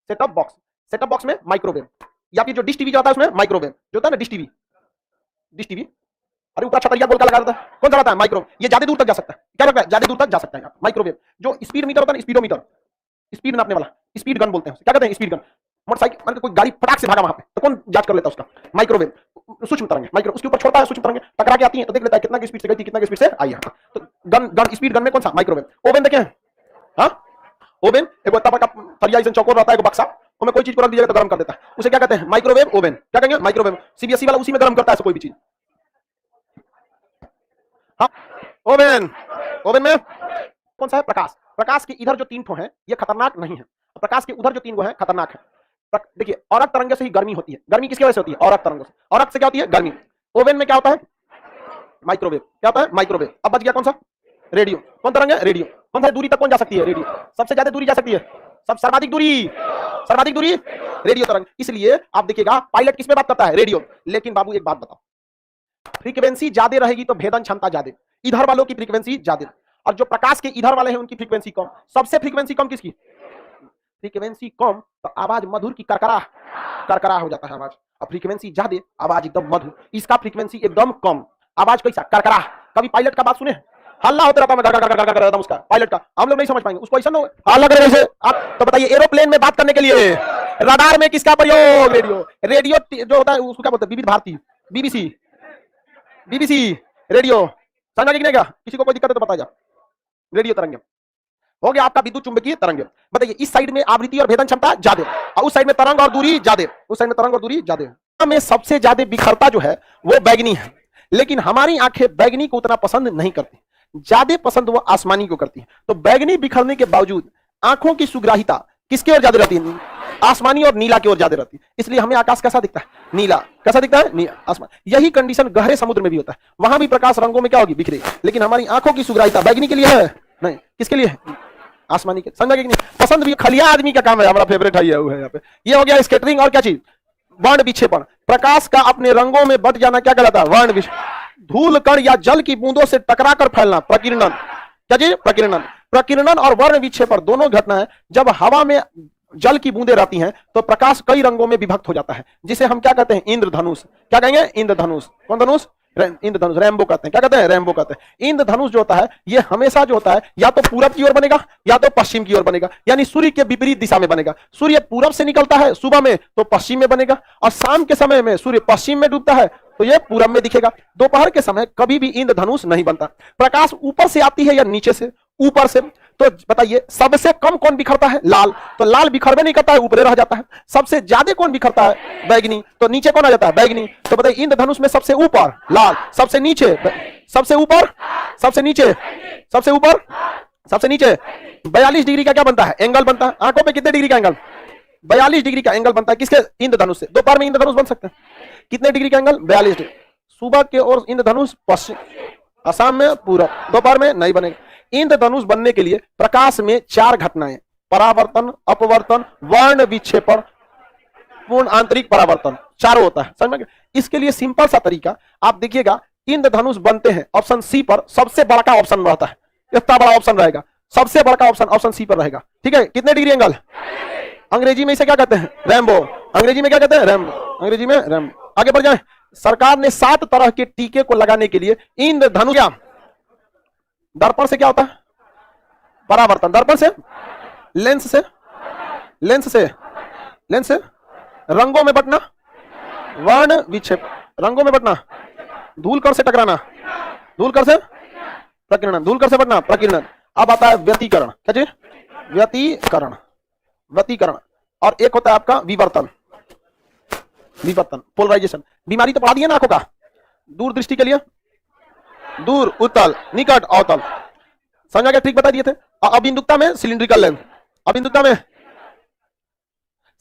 Setup box, setup box में माइक्रोवेव, या फिर जो डिश टीवी जो होता है उसमें माइक्रोवेव जो होता है ना, डिश टीवी, डिश टीवी। अरे ऊपर छतरिया गोल का लगा रहता है, कौन सा रहता है? माइक्रो। ये ज्यादा दूर तक जा सकता है, क्या लगता है? ज्यादा दूर तक जा सकता है। माइक्रोवेव जो स्पीड मीटर होता है ना, स्पीडोमीटर, स्पीड नापने वाला, स्पीड गन बोलते हैं, क्या कहते हैं? Speed gun. मोटरसाइकिल मतलब कोई गाड़ी फटाक से भागा वहां पे तो कौन जांच कर लेता है उसका? माइक्रोवेव। सूक्ष्म तरंगे, माइक्रो, उसके ऊपर छोड़ता है, सूक्ष्म तरंगे टकरा के आती है तो देख लेता है कितना की स्पीड से गई थी, कितना की स्पीड से आई है। तो गन, गन स्पीड गन में कौन सा? माइक्रोवेव। ओवन देखे हैं? हाँ, ओवन एक तवा का थरिया जैसा चौकोर रहता है, एक बक्सा, उसमें कोई चीज को रख दीजिएगा तो गर्म कर देता है, उसे क्या कहते हैं? Microwave oven. क्या कहेंगे? माइक्रोवेव। सीबीएसई वाला उसी में गर्म करता है कोई भी चीज। हाँ, ओवन। ओवन में कौन सा है? प्रकाश। प्रकाश के इधर जो 3 ठो है ये खतरनाक नहीं है, प्रकाश के उधर जो 3 गो है खतरनाक है। देखिए औरक तरंग से ही गर्मी होती है। गर्मी किसकी वजह से होती है? औरक तरंगों से। औरक से क्या होती है? गर्मी। ओवन में क्या होता है? माइक्रोवेव। क्या होता है? माइक्रोवेव। अब बच गया कौन सा? रेडियो। कौन तरंग है? रेडियो। कौन सा दूरी तक कौन जा सकती है? रेडियो। सबसे ज्यादा दूरी जा सकती है, सब सर्वाधिक दूरी, सर्वाधिक दूरी रेडियो तरंग। इसलिए आप देखिएगा पायलट किस में बात करता है? रेडियो। लेकिन बाबू एक बात बताओ, फ्रीक्वेंसी ज्यादा रहेगी तो भेदन क्षमता ज्यादा, इधर वालों की फ्रीक्वेंसी ज्यादा, और जो प्रकाश के इधर वाले हैं उनकी फ्रीक्वेंसी कम। सबसे फ्रीक्वेंसी कम किसकी? फ्रीक्वेंसी कम तो आवाज मधुर की करकरा, करकरा हो जाता है आवाज। और फ्रीक्वेंसी ज्यादा आवाज एकदम मधुर। इसका फ्रीक्वेंसी एकदम कम, आवाज कैसा? करकरा। कभी पायलट का बात सुने? हल्ला होता रहता है उसका, पायलट का। हम लोग नहीं समझ पाएंगे उसको, ऐसा ना हल्ला करे जैसे आप। तो बताइए एरोप्लेन में बात करने के लिए रडार में किसका प्रयोग? रेडियो। रेडियो जो होता है उसको क्या बोलते हैं? विविध भारती, बीबीसी, बीबीसी रेडियो। समझा कि नहीं? क्या किसी को कोई दिक्कत है तो बताइए। रेडियो तरंग हो गया आपका विद्युत चुंबकीय तरंग। बताइए इस साइड में आवृत्ति और भेदन क्षमता ज्यादा, और उस साइड में तरंग और दूरी ज्यादा, उस साइड में तरंग और दूरी ज्यादा। में सबसे ज्यादा बिखरता जो है वो बैगनी है, लेकिन हमारी आंखें बैगनी को उतना पसंद नहीं करती, ज्यादा पसंद वो आसमानी को करती है। तो बैगनी बिखरने के बावजूद आंखों की सुग्राहिता किसकी ओर ज्यादा रहती है? आसमानी और नीला की ओर ज्यादा रहती है। इसलिए हमें आकाश कैसा दिखता है? नीला। कैसा दिखता है? नीला आसमान। यही कंडीशन गहरे समुद्र में भी होता है, वहां भी प्रकाश रंगों में क्या होगी? बिखरे। लेकिन हमारी आंखों की सुग्राहिता बैगनी के लिए है नहीं, किसके लिए है? आसमानी के। समझा कि नहीं? पसंद भी खलिया आदमी का काम है, हमारा फेवरेट है यहाँ पे। ये हो गया स्कैटरिंग। और क्या चीज? वर्ण विक्षेपण। प्रकाश का अपने रंगों में बट जाना क्या कहलाता है? वर्ण विक्षेपण। धूल कण या जल की बूंदों से टकराकर फैलना, प्रकीर्णन। क्या चीज? प्रकीर्णन। प्रकीर्णन और वर्ण विक्षेपण दोनों घटना है जब हवा में जल की बूंदें रहती हैं तो प्रकाश कई रंगों में विभक्त हो जाता है, जिसे हम क्या कहते हैं? इंद्रधनुष। क्या कहेंगे? इंद्रधनुष। कौन धनुष? इंद्रधनुष। रैम्बो कहते हैं। क्या कहते हैं? रैम्बो कहते हैं। इंद्रधनुष जो होता है ये हमेशा जो होता है या तो पूरब की ओर बनेगा या तो पश्चिम की ओर बनेगा, यानी सूर्य के विपरीत दिशा में बनेगा। सूर्य पूरब से निकलता है सुबह में तो पश्चिम में बनेगा, और शाम के समय में सूर्य पश्चिम में डूबता है तो ये पूरब में दिखेगा। दोपहर के समय कभी भी इंद्रधनुष नहीं बनता। प्रकाश ऊपर से आती है या नीचे से? ऊपर से। तो बताइए सबसे कम कौन बिखरता है? लाल। तो लाल बिखरबे नहीं करता है, ऊपर रह जाता है। सबसे ज्यादा कौन बिखरता है? बैगनी। तो नीचे कौन आ जाता है? बैगनी। तो बताइए इंद्रधनुष में सबसे ऊपर लाल, सबसे नीचे, सबसे ऊपर, सबसे नीचे, सबसे ऊपर, सबसे नीचे 42 डिग्री का क्या बनता है? एंगल बनता है। आंखों पे कितने डिग्री का एंगल? 42 डिग्री का एंगल बनता है। किसके? इंद्रधनुष से। दोपहर में इंद्रधनुष बन सकते हैं। कितने डिग्री का एंगल? 42 डिग्री। सुबह के ओर इंद्रधनुष पश्चिम, असम में पूरब, दोपहर में नहीं बनेगा। इंद्रधनुष बनने के लिए प्रकाश में 4 घटनाएं, परावर्तन, अपवर्तन, वर्ण विक्षेपण, पूर्ण आंतरिक परावर्तन, चारों होता है। समझ में? इसके लिए सिंपल सा तरीका आप देखिएगा, इंद्रधनुष बनते हैं ऑप्शन सी पर सबसे बड़ा का ऑप्शन रहता है। इतना बड़ा ऑप्शन रहेगा, सबसे बड़ा का ऑप्शन सी पर रहेगा। ठीक है, कितने डिग्री एंगल? अंग्रेजी में इसे क्या कहते हैं? रैम्बो। अंग्रेजी में क्या कहते हैं? रैम्बो। अंग्रेजी में रैम्बो। आगे बढ़ जाए। सरकार ने 7 तरह के टीके को लगाने के लिए इंद्रधनुष, क्या दर्पण से क्या होता है? परावर्तन। दर्पण से, लेंस से, लेंस से, लेंस से रंगों में बटना, वर्ण विक्षेप, रंगों में बटना, धूलकण से टकराना, धूलकण से प्रकीर्णन, धूलकण से बटना, प्रकीर्णन। अब आता है व्यतिकरण। क्या चीज? व्यतिकरण, व्यतिकरण। और एक होता है आपका विवर्तन, विवर्तन, पोलराइजेशन। बीमारी तो पढ़ा दिए ना आंखों का, दूरदृष्टि के लिए दूर, उत्तल, निकट, अवतल। समझा गया? ट्रिक बता दिए थे। अबिंदुकता में सिलिंड्रिकल लेंथ, अबिंदुकता में।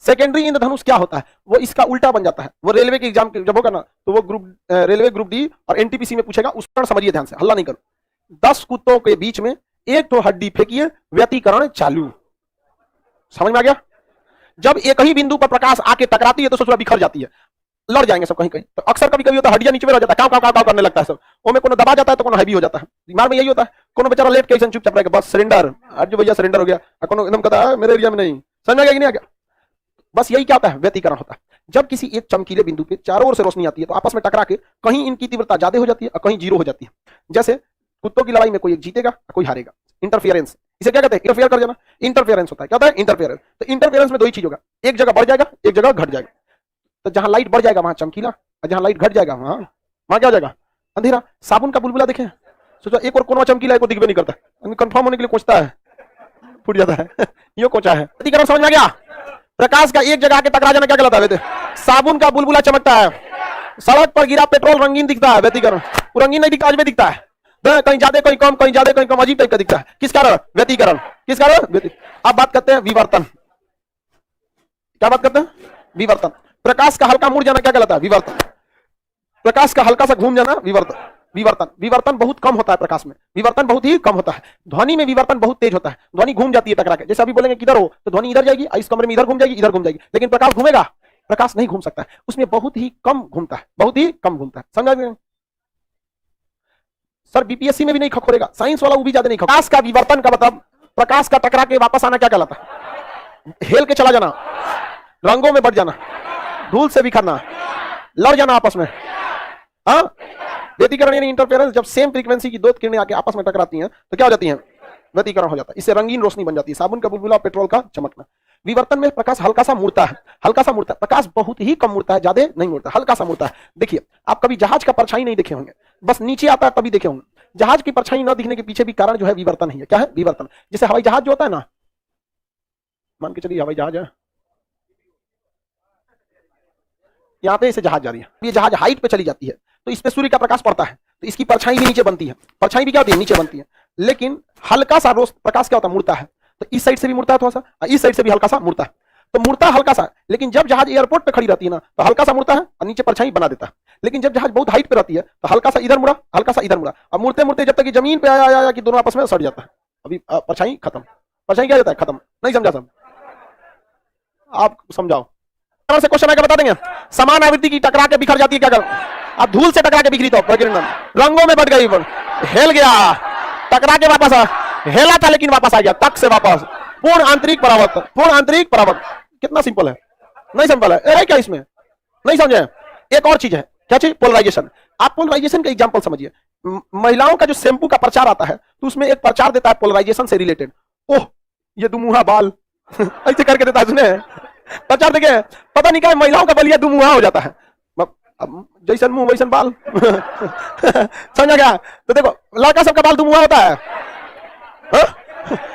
सेकेंडरी इंद्रधनुष क्या होता है? वो इसका उल्टा बन जाता है। वो रेलवे के एग्जाम जब होगा ना, तो वो ग्रुप रेलवे ग्रुप डी और एनटीपीसी में पूछेगा, उस पर समझिए ध्यान से, हल्ला नहीं करो। 10 कुत्तों के बीच में एक तो हड्डी फेंकिए, व्यतिकरण चालू। समझ में आ गया? जब एक ही बिंदु पर प्रकाश आके टकराती है तो सोचो बिखर जाती है, लड़ जाएंगे सब कहीं कहीं। तो अक्सर कभी कभी होता है हड्डियां नीचे में रह जाता है, काव काव काव करने लगता है सब। वो में कोनो दबा जाता है तो कोनो हैवी हो जाता है। दिमाग में यही होता है। कोनो बेचारा लेट के ऐसे चुपचाप रहेगा, बस सरेंडर, आज जो भैया सरेंडर हो गया। कोनो एकदम कहता है मेरे एरिया में नहीं। समझ में आ गया कि नहीं आ गया? बस यही क्या होता है? व्यतिकरण होता है। जब किसी एक चमकीले बिंदु पे चारों ओर से रोशनी आती है तो आपस में टकरा के कहीं इनकी तीव्रता ज्यादा हो जाती है और कहीं 0 हो जाती है। जैसे कुत्तों की लड़ाई में कोई एक जीतेगा, कोई हारेगा। इंटरफियरेंस, इसे क्या कहते हैं? इंटरफेयर कर जाना, इंटरफेरेंस होता है। क्या होता है? इंटरफेरेंस। तो इंटरफेरेंस में 2 ही चीज होगा, एक जगह बढ़ जाएगा, एक जगह घट जाएगा। तो जहां लाइट बढ़ जाएगा वहां चमकीला, और जहां लाइट घट जाएगा वहां क्या हो जाएगा? अंधेरा। साबुन का बुलबुला देखें, सोचो एक और कोना चमकीला, एक और दिखबे नहीं करता, कंफर्म होने के लिए कोचता है, फूट जाता है। ये कोचा है। व्यतिकरण समझ में आ गया? प्रकाश का एक जगह आके टकरा जाना क्या कहलाता है? साबुन का बुलबुला चमकता है, सड़क पर गिरा पेट्रोल रंगीन दिखता है, व्यतिकरण। रंगीन नहीं दिखता, अजमे दिखता है, कहीं ज्यादा कहीं कम, कहीं ज्यादा कहीं कम, अजीब टाइप का दिखता है। किस कारण? व्यतिकरण। किस कारण? अब बात करते हैं विवर्तन। क्या बात करते हैं? विवर्तन। प्रकाश का हल्का मुड़ जाना क्या कहलाता है? विवर्तन। प्रकाश का हल्का सा घूम जाना, विवर्तन। विवर्तन, विवर्तन बहुत कम होता है प्रकाश में, विवर्तन बहुत ही कम होता है। ध्वनि में विवर्तन बहुत तेज होता है, ध्वनि घूम जाती है टकरा के। जैसे अभी बोलेंगे किधर हो, तो ध्वनि इधर जाएगी, इस कमरे में इधर घूम जाएगी, इधर घूम जाएगी। लेकिन प्रकाश घूमेगा? प्रकाश नहीं घूम सकता है, उसमें बहुत ही कम घूमता है, बहुत ही कम घूमता है। समझा? सर बीपीएससी में भी नहीं खखोरेगा, साइंस वाला वो भी ज्यादा नहीं खखोरेगा। प्रकाश का विवर्तन का मतलब प्रकाश का टकरा के वापस आना क्या कहलाता है? हेल के चला जाना, रंगों में बढ़ जाना, धूल से बिखरना, लड़ जाना आपस में। हाँ, व्यतिकरण यानी इंटरफेरेंस। जब सेम फ्रीक्वेंसी की 2 किरणें आके आपस में टकराती हैं तो क्या हो जाती हैं? व्यतिकरण हो जाता है। इससे रंगीन रोशनी बन जाती है, साबुन का बुलबुला, पेट्रोल का चमकना। विवर्तन में प्रकाश हल्का सा मुड़ता है, हल्का सा मुड़ता है। प्रकाश बहुत ही कम मुड़ता है, ज्यादा नहीं मुड़ता, हल्का सा मुड़ता है। देखिए, आप कभी जहाज का परछाई नहीं देखे होंगे, बस नीचे आता है तभी देखे होंगे। जहाज की परछाई न दिखने के पीछे भी कारण जो है विवर्तन ही है। क्या है? विवर्तन। जैसे हवाई जहाज जो होता है ना, मान के चलिए हवाई जहाज है, यहाँ पे इसे जहाज जा रही है, ये जहाज हाइट पे चली जाती है तो इस पे सूर्य का प्रकाश पड़ता है, तो इसकी परछाई भी नीचे बनती है। परछाई भी क्या होती है? नीचे बनती है। लेकिन हल्का सा रोज प्रकाश क्या होता है? मुड़ता है। तो इस साइड से भी मुड़ता है थोड़ा सा, इस साइड से भी हल्का सा मुड़ता है। तो मुड़ता है हल्का सा, लेकिन जब जहाज एयरपोर्ट पे खड़ी रहती है ना तो हल्का सा मुड़ता है और नीचे परछाई बना देता है। लेकिन जब जहाज बहुत हाइट पे रहती है तो हल्का सा इधर मुड़ा, हल्का सा इधर मुड़ा, अब मुड़ते मुड़ते जब तक कि जमीन पे आया कि दोनों आपस में सट जाता है, अभी परछाई खत्म। परछाई क्या जाता है? खत्म। नहीं समझा सब? आप समझाओ से क्वेश्चन आके बता देंगे। समान आवृत्ति की टकरा के बिखर जाती है, क्या कर? अब धूल से टकरा के बिखरी तो प्रकीर्णन, रंगों में बढ़ गई, हेल गया, टकरा के वापस आ, हेला था लेकिन वापस आ गया, तक से वापस। पूर्ण आंतरिक परावर्तन, पूर्ण आंतरिक परावर्तन। कितना सिंपल है? नहीं सिंपल है? अरे क्या इसमें नहीं समझे? एक और चीज है, क्या चीज? पोलराइजेशन। आप पोलराइजेशन का एग्जांपल समझिए। महिलाओं का जो शैम्पू का प्रचार आता है तो उसमें एक प्रचार देता है पोलराइजेशन से रिलेटेड। ओह ये दुमुहा बाल ऐसे करके देता है, सुने प्रचार देखे? पता नहीं क्या महिलाओं का बलिया दुमुहा हो जाता है, जैसन मुंह वैसन बाल। समझा गया? तो देखो लड़का सबका बाल दुमुहा होता है,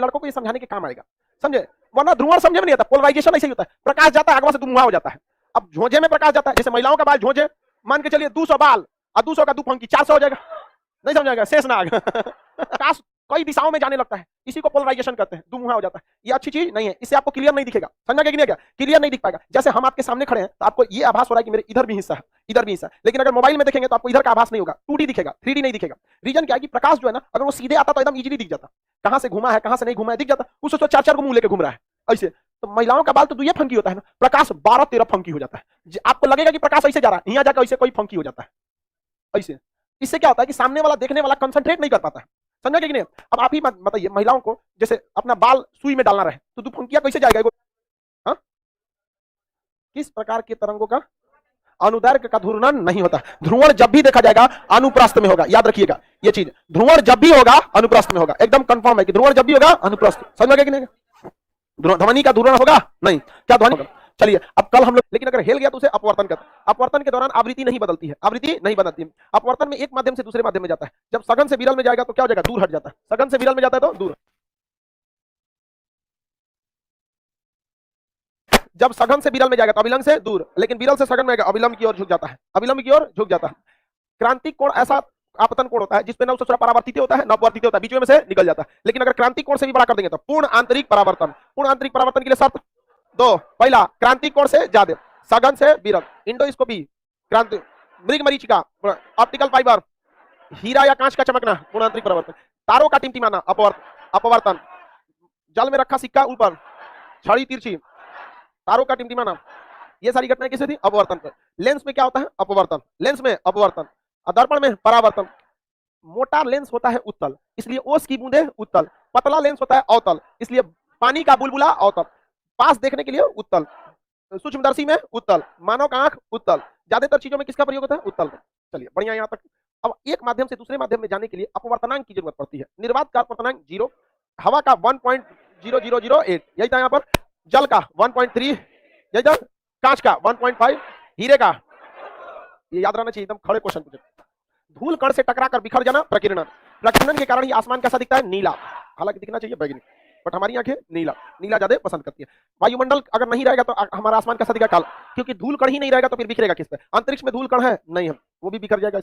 लड़कों को ये समझाने के काम आएगा, समझे? वरना ध्रुवण समझे में नहीं आता। पोलराइजेशन ऐसे ही होता है, प्रकाश जाता है आगवा से दुमुहा हो जाता है। अब झोंझे में प्रकाश जाता है, जैसे महिलाओं का बाल झोंझे, मान के चलिए 200 बाल और 200 का 2 फंकी 400 हो जाएगा। नहीं समझाएगा? शेष नाग। प्रकाश कई दिशाओं में जाने लगता है, इसी को पोलराइजेशन कहते हैं, दुमुहा हो जाता है। ये अच्छी चीज नहीं है, इससे आपको क्लियर नहीं दिखेगा, समझा क्या कि नहीं? क्या क्लियर नहीं दिख पाएगा? जैसे हम आपके सामने खड़े हैं तो आपको ये आभास हो रहा है कि मेरे इधर भी हिस्सा है, इधर भी हिस्सा है, लेकिन अगर मोबाइल में देखेंगे तो आपको इधर का आभास नहीं होगा, 2D दिखेगा, 3D नहीं दिखेगा। रीजन क्या है कि प्रकाश जो है ना, अगर वो सीधे आता तो एकदम इजीली दिख जाता, कहां से घुमा है कहां से नहीं घुमा है दिख जाता, उससे तो 4-4 को मुंह लेके घूम रहा है ऐसे। तो महिलाओं का बाल तो दुइये फंकी होता है ना, प्रकाश 12-13 फंकी हो जाता है, आपको लगेगा कि प्रकाश ऐसे जा रहा है, यहाँ जाकर ऐसे कोई फंकी हो जाता है ऐसे। इससे क्या होता है कि सामने वाला देखने वाला कंसंट्रेट नहीं कर पाता है, समझा कि नहीं? अब आप ही बताइए, महिलाओं को जैसे अपना बाल सुई में डालना रहे तो दुफंकिया कैसे जाएगा? हाँ, किस प्रकार के तरंगों का? अनुदैर्घ्य का ध्रुवण नहीं होता, ध्रुवण जब भी देखा जाएगा अनुप्रस्थ में होगा, याद रखिएगा ये चीज, ध्रुवण जब भी होगा अनुप्रस्थ में होगा, एकदम कंफर्म है कि ध्रुवण जब भी होगा अनुप्रस्थ, समझ गए कि नहीं? ध्वनि का ध्रुवण होगा नहीं, क्या ध्वनि होगा? चलिए अब कल हम लोग, लेकिन अगर हिल गया तो उसे अपवर्तन कहते हैं। अपवर्तन के दौरान आवृत्ति नहीं बदलती है, आवृत्ति नहीं बदलती है। अपवर्तन में एक माध्यम से दूसरे माध्यम में जाता है, जब सघन से विरल में जाएगा तो क्या हो जाएगा? दूर हट जाता है, सघन से विरल में जाता है तो दूर, जब सघन से विरल में जाएगा तो अभिलंब से दूर, लेकिन विरल से सघन में अभिलंब की ओर झुक जाता है, अभिलंब की ओर झुक जाता है। क्रांतिक कोण ऐसा आपतन कोण होता है जिसपे न उससे परावर्तित होता है न अपवर्तित होता है, बीच में से निकल जाता है। लेकिन अगर क्रांतिक कोण से भी बड़ा कर देंगे तो पूर्ण आंतरिक परावर्तन, पूर्ण आंतरिक परावर्तन के लिए शर्त दो, पहला क्रांतिक कोण से ज्यादा, सघन से विरल, इंडोस्कोपी, क्रांति, मृग मरीचिका, ऑप्टिकल फाइबर, हीरा या कांच का चमकना, पूर्ण आंतरिक परावर्तन, तारों का टिमटिमाना अपवर्तन, जल में रखा सिक्का ऊपर, छड़ी तिरछी, तारों का टिमटिमाना, ये सारी घटनाएं किसे थी? अपवर्तन पर। लेंस में क्या होता है? अपवर्तन, लेंस में अपवर्तन, दर्पण में परावर्तन। मोटा लेंस होता है उत्तल, इसलिए ओस की बूंदे उत्तल, पतला लेंस होता है अवतल, इसलिए पानी का बुलबुला अवतल, पास देखने के लिए उत्तल, सूक्ष्मदर्शी में उत्तल, मानव का आंख उत्तल, ज्यादातर चीजों में किसका प्रयोग होता है? उत्तल का। चलिए बढ़िया, यहाँ तक। अब एक माध्यम से दूसरे माध्यम में जाने के लिए अपवर्तनांक की जरूरत पड़ती है। निर्वात का अपवर्तनांक 0, हवा का 1.0008, यही था यहाँ पर, जल का 1.3, यही था, कांच का 1.5, हीरे का, ये याद रहना चाहिए, एकदम खड़े क्वेश्चन पूछे। धूल कण से टकराकर बिखर जाना, प्रकीर्णन, प्रकीर्णन के कारण ही आसमान कैसा दिखता है? नीला, हालांकि दिखना चाहिए बैगनी, बट हमारी आंखें नीला, नीला ज्यादा पसंद करती है। वायुमंडल अगर नहीं रहेगा तो हमारा आसमान कैसा दिखेगा? काला, क्योंकि धूल कण ही नहीं रहेगा तो फिर बिखरेगा किस पे? अंतरिक्ष में धूल कण है नहीं, हम वो भी बिखर जाएगा,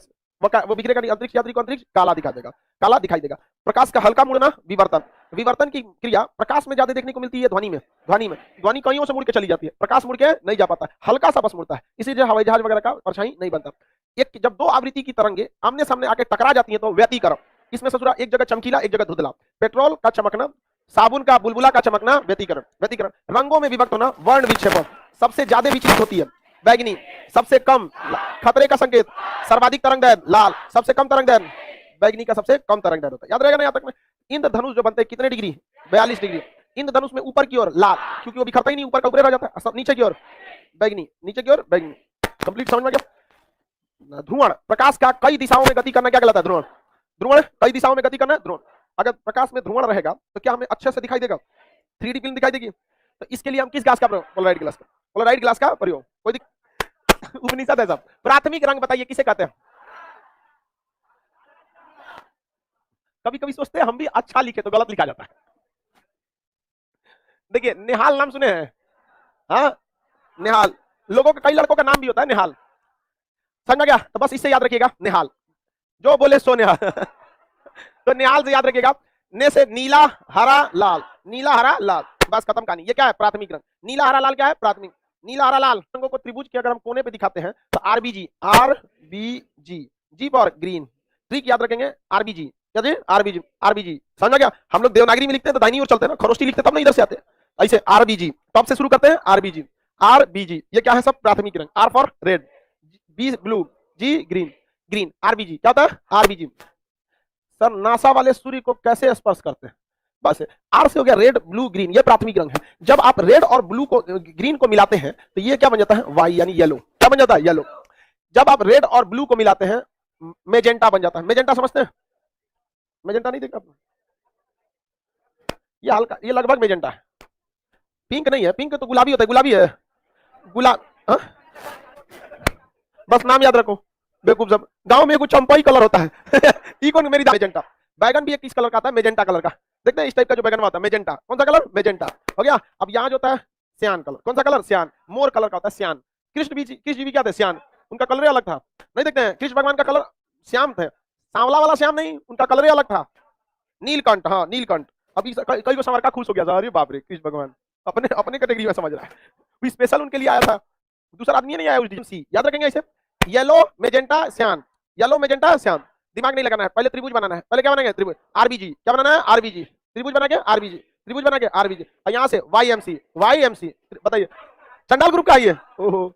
वो बिखरेगा नहीं, अंतरिक्ष यात्री को अंतरिक्ष काला दिखा देगा, काला दिखाई देगा। प्रकाश का हल्का मुड़ना, विवर्तन, विवर्तन की क्रिया प्रकाश में ज्यादा देखने को मिलती है ध्वनि में, ध्वनि कईयों से मुड़ के चली जाती है, प्रकाश मुड़ के नहीं जा पाता, हल्का सा बस मुड़ता है, इसीलिए हवाई जहाज वगैरह का परछाई नहीं बनता। एक जब दो आवृत्ति की तरंगे आमने सामने आके टकरा जाती हैं तो व्यतिकरण, इसमें ससुरा एक जगह चमकीला एक जगह धुंधला, पेट्रोल का चमकना, साबुन का बुलबुला का चमकना, व्यतिकरण। व्यतिकरण रंगों में विभक्त होना, वर्ण विक्षेपण, सबसे ज्यादा विचलित होती है बैगनी, सबसे कम खतरे का संकेत, सर्वाधिक तरंगदैर्घ्य लाल, सबसे कम तरंगदैर्घ्य बैगनी का सबसे कम तरंगदैर्घ्य होता है, याद रहेगा ना? यहाँ तक में इंद्रधनुष जो बनते हैं कितने डिग्री? 42 डिग्री। इंद्रधनुष में ऊपर की ओर लाल, क्योंकि वो बिखरता ही नहीं, ऊपर का ऊपर रह जाता है, नीचे की ओर बैगनी, नीचे की ओर बैगनी। कंप्लीट समझ में गया? ध्रुवण, प्रकाश का कई दिशाओं में गति करना क्या कहलाता है? ध्रुवण, ध्रुवण कई दिशाओं में गति करना, ध्रुवण। अगर प्रकाश में ध्रुवण रहेगा तो क्या हमें अच्छे से दिखाई देगा? 3D फिल्म दिखाई देगी। तो इसके लिए हम किस ग्लास का प्रयोग? पोलराइड ग्लास का, पोलराइड ग्लास का प्रयोग। कोई उपनिषद है सब। प्राथमिक रंग बताइए किसे कहते हैं? कभी कभी सोचते हैं हम भी अच्छा लिखे तो गलत लिखा जाता है। देखिए निहाल नाम सुने हैं? हाँ, निहाल, लोगों का, कई लड़कों का नाम भी होता है निहाल, समझ गया? तो बस इससे याद रखिएगा निहाल, जो बोले सो निहाल। तो निहाल से याद रखिएगा, ने से नीला हरा लाल, नीला हरा लाल, बस खत्म कहानी। ये क्या है? प्राथमिक रंग। नीला हरा लाल क्या है? प्राथमिक। नीला हरा लाल रंगों को त्रिभुज के अगर हम कोने पे दिखाते हैं तो RBG, RBG, G for green, trick याद रखेंगे, आरबीजी, क्या जी? आरबीजी, आरबीजी, समझ गया? हम लोग देवनागरी में लिखते हैं तो दाहिनी ओर चलते हैं ना, खरोष्टी लिखते तब ना इधर से आते हैं, ऐसे आरबीजी, टॉप से शुरू करते हैं, आरबीजी, आरबीजी, ये क्या है? सब प्राथमिक रंग। R for red, B blue, G green, green, RBG क्या होता है? आरबीजी। सर नासा वाले सूर्य को कैसे स्पर्श करते हैं? बस आर से हो गया रेड ब्लू ग्रीन, ये प्राथमिक रंग है। जब आप रेड और ब्लू को, ग्रीन को मिलाते हैं तो ये क्या बन जाता है? वाई, यानी येलो। क्या बन जाता है? येलो। जब आप रेड और ब्लू को मिलाते हैं मेजेंटा बन जाता है। मेजेंटा समझते हैं? मेजेंटा नहीं देखा? ये हल्का, ये लगभग मेजेंटा है, पिंक नहीं है, पिंक तो गुलाबी होता है, गुलाबी है, गुलाब, बस नाम याद रखो बेवकूफ सब। गांव में कुछ चंपाई कलर होता है। ई कौन? मेरी मेजेंटा। बैगन भी एक किस कलर का आता है? मेजेंटा कलर का। देखते हैं इस टाइप का जो बैगन होता है मेजेंटा, कौन सा कलर? मेजेंटा, हो गया। अब यहाँ जो होता है सियान कलर, कौन सा कलर? सियान। मोर कलर का होता है सियान। कृष्ण भी, कृष्ण जी भी क्या थे? सियान, उनका कलर अलग था, नहीं देखते हैं? कृष्ण भगवान का कलर श्याम थे, सांवला वाला श्याम नहीं, उनका कलर अलग था, नीलकंठ, हाँ नीलकंठ। अभी कई को संवर का खुश हो गया था, अरे बाप रे कृष्ण भगवान अपने अपने कैटेगरी में समझ रहा है, कोई स्पेशल उनके लिए आया था, दूसरा आदमी नहीं आया उस डीएमसी। याद रखेंगे इसे, yellow magenta Shyam, yellow magenta Shyam, दिमाग नहीं लगाना है, पहले त्रिभुज बनाना है। पहले क्या बनाएंगे? त्रिभुज, आरबीजी। क्या बनाना है? आरबीजी। त्रिभुज बना के आरबीजी, त्रिभुज बना के आरबीजी, और यहाँ से वाईएमसी, वाईएमसी। बताइए चंडाल ग्रुप का आइए। ओहो,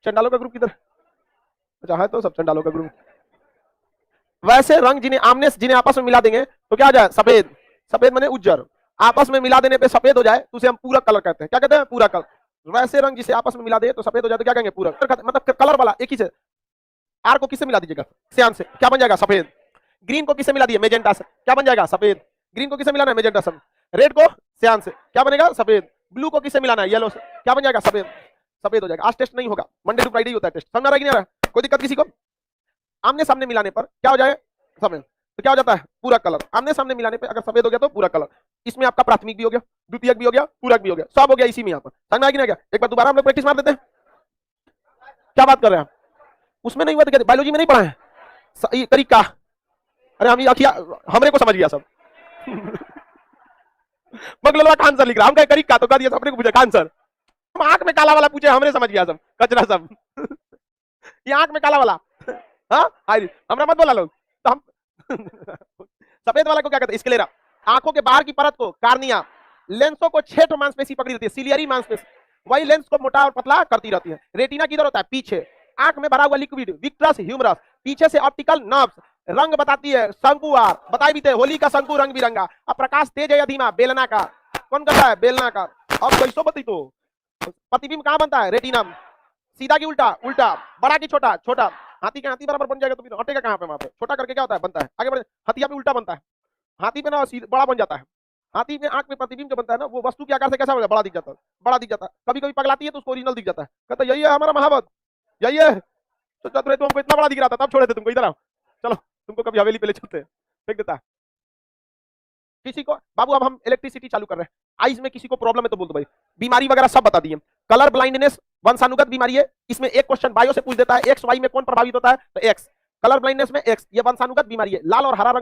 चंडालों का ग्रुप किधर? अच्छा है तो सब चंडालों का ग्रुप। वैसे रंग जिन्हें आपस में मिला देंगे तो क्या हो जाए? सफेद। सफेद माने उज्जर, आपस में मिला देने पे सफेद हो जाए तो उसे हम पूरक कलर कहते हैं। क्या कहते हैं? पूरक कलर। वैसे रंग जिसे आपस में मिला दे तो सफेद हो जाए तो क्या कहेंगे? पूरक। मतलब कलर वाला एक ही से। आर को किससे मिला दीजिएगा? श्याम से, क्या बन जाएगा? सफेद। ग्रीन को किससे मिला दिए? मेजेंटा से, क्या बन जाएगा? सफेद। ग्रीन को किससे मिलाना है? मेजेंटा से। रेड को श्याम से, क्या बनेगा? सफेद। ब्लू को किससे मिलाना है? येलो से, क्या बन जाएगा? सफेद। सफेद हो जाएगा। आज टेस्ट नहीं होगा, मंडे टू फ्राइडे ही होता है टेस्ट। समझ आ रहा है कि नहीं आ रहा है? कोई दिक्कत किसी को? आमने सामने मिलाने पर क्या हो जाए? सफेद। तो क्या हो जाता है? पूरा कलर। आमने सामने मिलाने पे अगर सफेद हो गया तो पूरा कलर। इसमें आपका प्राथमिक भी हो गया, द्वितीयक भी हो गया, पूरक भी हो गया, सब हो गया इसी में। यहाँ पर समझ में आ गया? एक बार दोबारा हम लोग प्रैक्टिस मार देते हैं। क्या बात कर रहे हैं आप? उसमें नहीं हुआ तो बायोलॉजी में नहीं पढ़ा है तरीका? अरे हम हमरे को समझ गया सब। मगलवा का आंसर लिख रहा, हम कहे करीब का तो कर दिया, अपने को पूछा का आंसर। हम आंख में काला वाला पूछे, हमने समझ गया सब कचरा सब। ये आंख में काला वाला, हाँ हमरा मत बोला लोग। तो हम सफेद वाला को क्या कहते हैं? स्क्लेरा। आंखों के बाहर की परत को कार्निया, लेंसों को 6 मांसपेशी पकड़ी रहती है, सिलियरी मांसपेशी, वही लेंस को मोटा और पतला करती रहती है। रेटिना किधर होता है? पीछे। आंख में भरा हुआ लिक्विड विट्रस ह्यूमरस, पीछे से ऑप्टिकल नर्व्स, रंग बताती है शंकुआर, बताई भी थे होली का शंकु रंग बिरंगा। अब प्रकाश तेज है या धीमा? बेलना का। कौन करता है? बेलना का। अब कैसो बती तो प्रतिबिंब कहां बनता है? रेटिना। सीधा की उल्टा? उल्टा। बड़ा की छोटा? छोटा। हाथी के हाथी बराबर बन जाएगा तो फिर हटेगा कहां पे? वहां पे छोटा करके क्या होता है? बनता है। आगे बढ़े, हथिया पे उल्टा बनता है, हाथी पे ना बड़ा बन जाता है। हाथी में आंख में प्रतिबिंब जो बनता है ना, वो वस्तु के आकार से कैसा हो जाता है? बड़ा दिख जाता है, बड़ा दिख जाता है। कभी कभी पगलाती है तो उसको ओरिजिनल दिख जाता है, कहता है यही है हमारा महावत, यही है। तो चतुरे तो हमको इतना बड़ा दिख रहा था, तब छोड़े थे तुमको, इधर आओ, चलो तुमको कभी हवेली पे ले चलते हैं। फेंक देता है किसी को। बाबू अब हम इलेक्ट्रिसिटी चालू कर रहे हैं, आइज में किसी को प्रॉब्लम है तो बोल दो भाई। बीमारी वगैरह सब बता दिए। कलर ब्लाइंडनेस वंशानुगत बीमारी है, इसमें एक क्वेश्चन बायो से पूछ देता है, एक्स वाई में कौन प्रभावित होता है? तो एक्स। कलर ब्लाइंडनेस में एक्स, ये वंशानुगत बीमारी है। लाल और हरा रंग